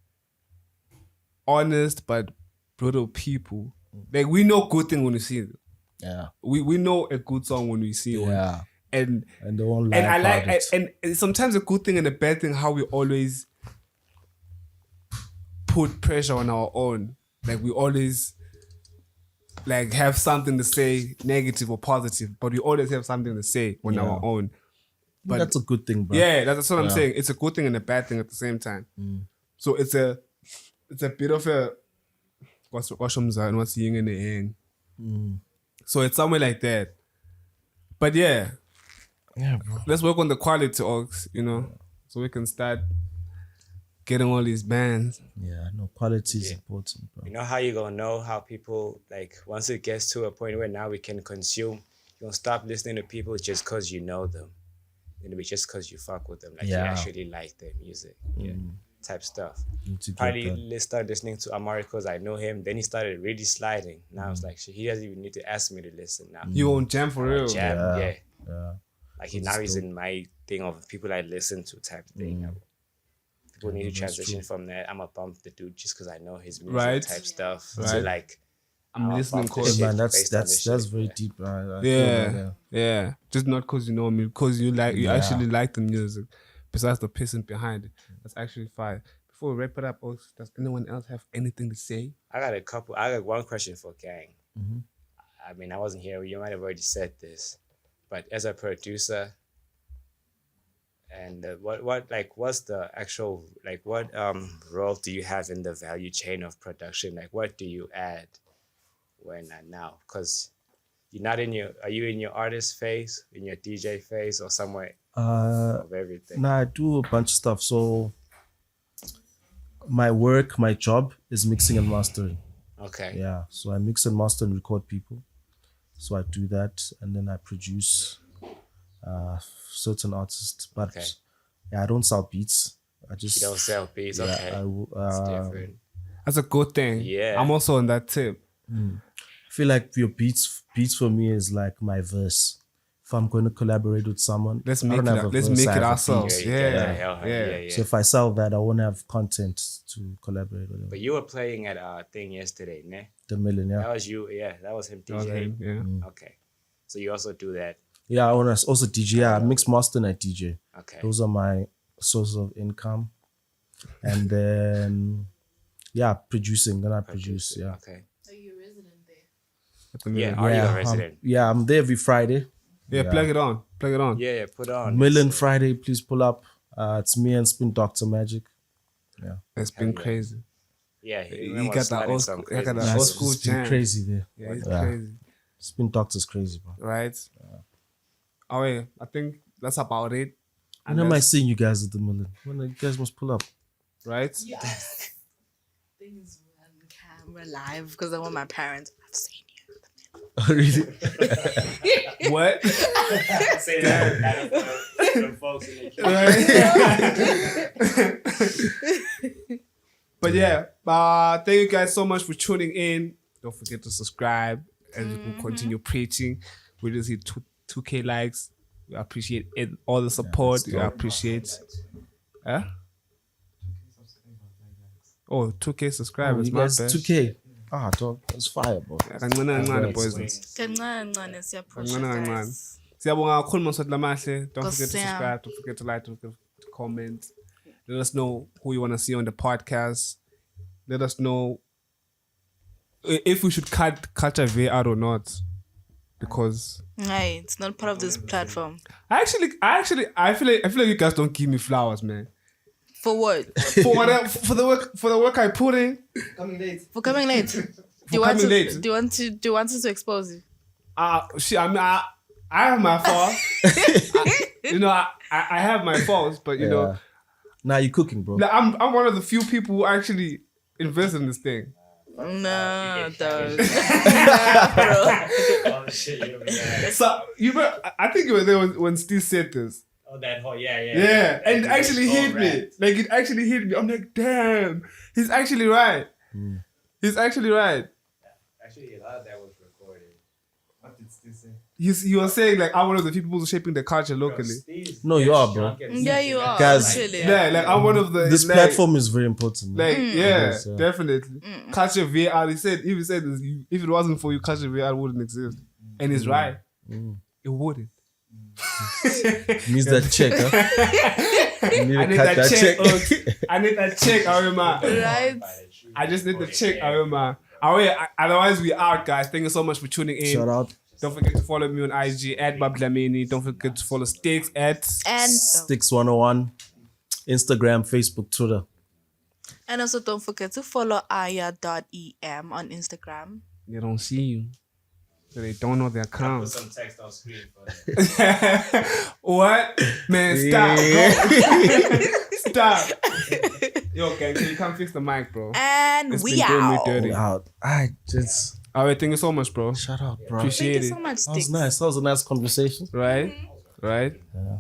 honest but brutal people. Like we know good thing when we see it. Yeah. We know a good song when we see one. Yeah. And they won't lie and I about like it. and sometimes a good thing and a bad thing how we always put pressure on our own. Like we always like have something to say, negative or positive, but we always have something to say on our own. But that's a good thing, bro. yeah, that's what I'm saying. It's a good thing and a bad thing at the same time. So it's a bit of a what's yin and the yang. So it's somewhere like that. But yeah, Yeah, bro. Let's work on the quality, Ox, you know, so we can start getting all these bands. Yeah, no, quality is important, bro. You know how you gonna know how people, like, once it gets to a point where now we can consume, you gonna stop listening to people just because you know them. It'll be just because you fuck with them, like you Yeah. actually like their music, type stuff. Need to get Probably that. started listening to Amari because I know him. Then he started really sliding. Now it's like shit, he doesn't even need to ask me to listen now. You won't jam for real. Jam, yeah. Yeah. Like now he's in my thing of people I listen to type thing. People need to transition from that. I'm a bump the dude just because I know his music Right. type stuff. Right. So like I'm listening bump the cause shit Man, based on the that's shit, very yeah. deep. I feel yeah, that, yeah. Just not because you know me, because you actually like the music. Besides the pissing behind it, that's actually fine. Before we wrap it up, Ox, does anyone else have anything to say? I got one question for Gang. I mean, I wasn't here. You might have already said this, but as a producer, and what's the actual what role do you have in the value chain of production? Like, what do you add when and now? Because you're not are you in your artist phase, in your DJ phase, or somewhere of everything? Nah, I do a bunch of stuff. So my job is mixing and mastering. Okay. Yeah. So I mix and master and record people. So I do that, and then I produce certain artists. But Okay. yeah, I don't sell beats. I just You don't sell beats. yeah, Okay. It's different. That's a good thing. Yeah. I'm also on that tip. I feel like your beats for me is like my verse. If I'm going to collaborate with someone, Let's I make don't it. have a Let's verse, make I it have a beat. ourselves. Yeah, Yeah, yeah. So if I sell that, I won't have content to collaborate with him. But you were playing at a thing yesterday, ne? The million, That yeah. was you. Yeah, that was him That was DJ. him, yeah. Mm. Okay. So you also do that. Yeah, I want to also DJ. Yeah, I mix master and I DJ. Okay. Those are my sources of income. And then, yeah, producing. Then I produce, yeah. Okay. Are you a resident there? At the Yeah. minute. Are you Yeah, a resident? I'm there every Friday. Yeah, plug it on. Plug it on. Yeah. Put on. Million Friday, please pull up. It's me and Spin Dr. Magic. It's been yeah. crazy. Yeah. You got that old school. You got that old school It's been jam. crazy there. Yeah, it's Yeah. crazy. Spin Doctor's crazy, bro. Right? Oh yeah, I think that's about it. When am I seeing you guys at the million? When you guys must pull up? Right? Yes. Things on camera live because I want my parents. I've seen you. Really? What? Say that for the folks in the But yeah, thank you guys so much for tuning in. Don't forget to subscribe as we will continue preaching. We just hit 2K likes. We appreciate it, all the support. We appreciate. Huh? Oh, 2K subscribers. You My guys, bad. 2K. Ah, dog, that's fire, bro. Kancane kancane, boys. Kancane kancane, siyaphusha, Kancane kancane. guys. Siyabonga kakhulu Maswati Lamahle. Don't forget to Nkosi yami. subscribe. Don't forget to like. Don't forget to comment. Let us know who you want to see on the podcast. Let us know if we should cut Culture V out or not. Because Hey, it's not part of this platform. I feel like you guys don't give me flowers, man. For what? For whatever, for the work I put in. For coming late. Do you want us to expose you? Shit. I mean, I have my faults. I have my faults, but you know, Now you're cooking, bro. like, I'm one of the few people who actually invest in this thing. No, dog. Oh shit, you know. So I think you were there when Steve said this. Oh, that whole yeah. Yeah, and it actually hit me. Right. Like it actually hit me. I'm like, damn, he's actually right. He's actually right. Actually, a lot of that was recorded. What did Steve say? He was saying like I'm one of the people who's shaping the culture locally. No, you are, bro. Yeah, you are. Guys, Actually. Yeah, like I'm one of the This like, platform is very important. man. Like yeah, Yes, yeah. definitely. Culture VR. He said this, if it wasn't for you, culture VR wouldn't exist. And he's right. It wouldn't. Needs that check, huh? You need I to need cut that check. check. I need that check. Arima. Right? I just need the check. Arima. Otherwise, we out, guys. Thank you so much for tuning in. Shout out. Don't forget to follow me on IG at Babdlamini. Don't forget to follow Stickx at And Stickx 101. Instagram, Facebook, Twitter. and also don't forget to follow aya.em on Instagram. They don't see you. So they don't know their crown. some text on screen for What? Man, stop, bro. Stop. Yo, gang, can you come fix the mic, bro? And It's we been doing me out. dirty. Out. I just All right, thank you so much, bro. shout out, bro. Appreciate Thank you it. so much, That was Stickx. nice. That was a nice conversation. Right? Right? Yeah.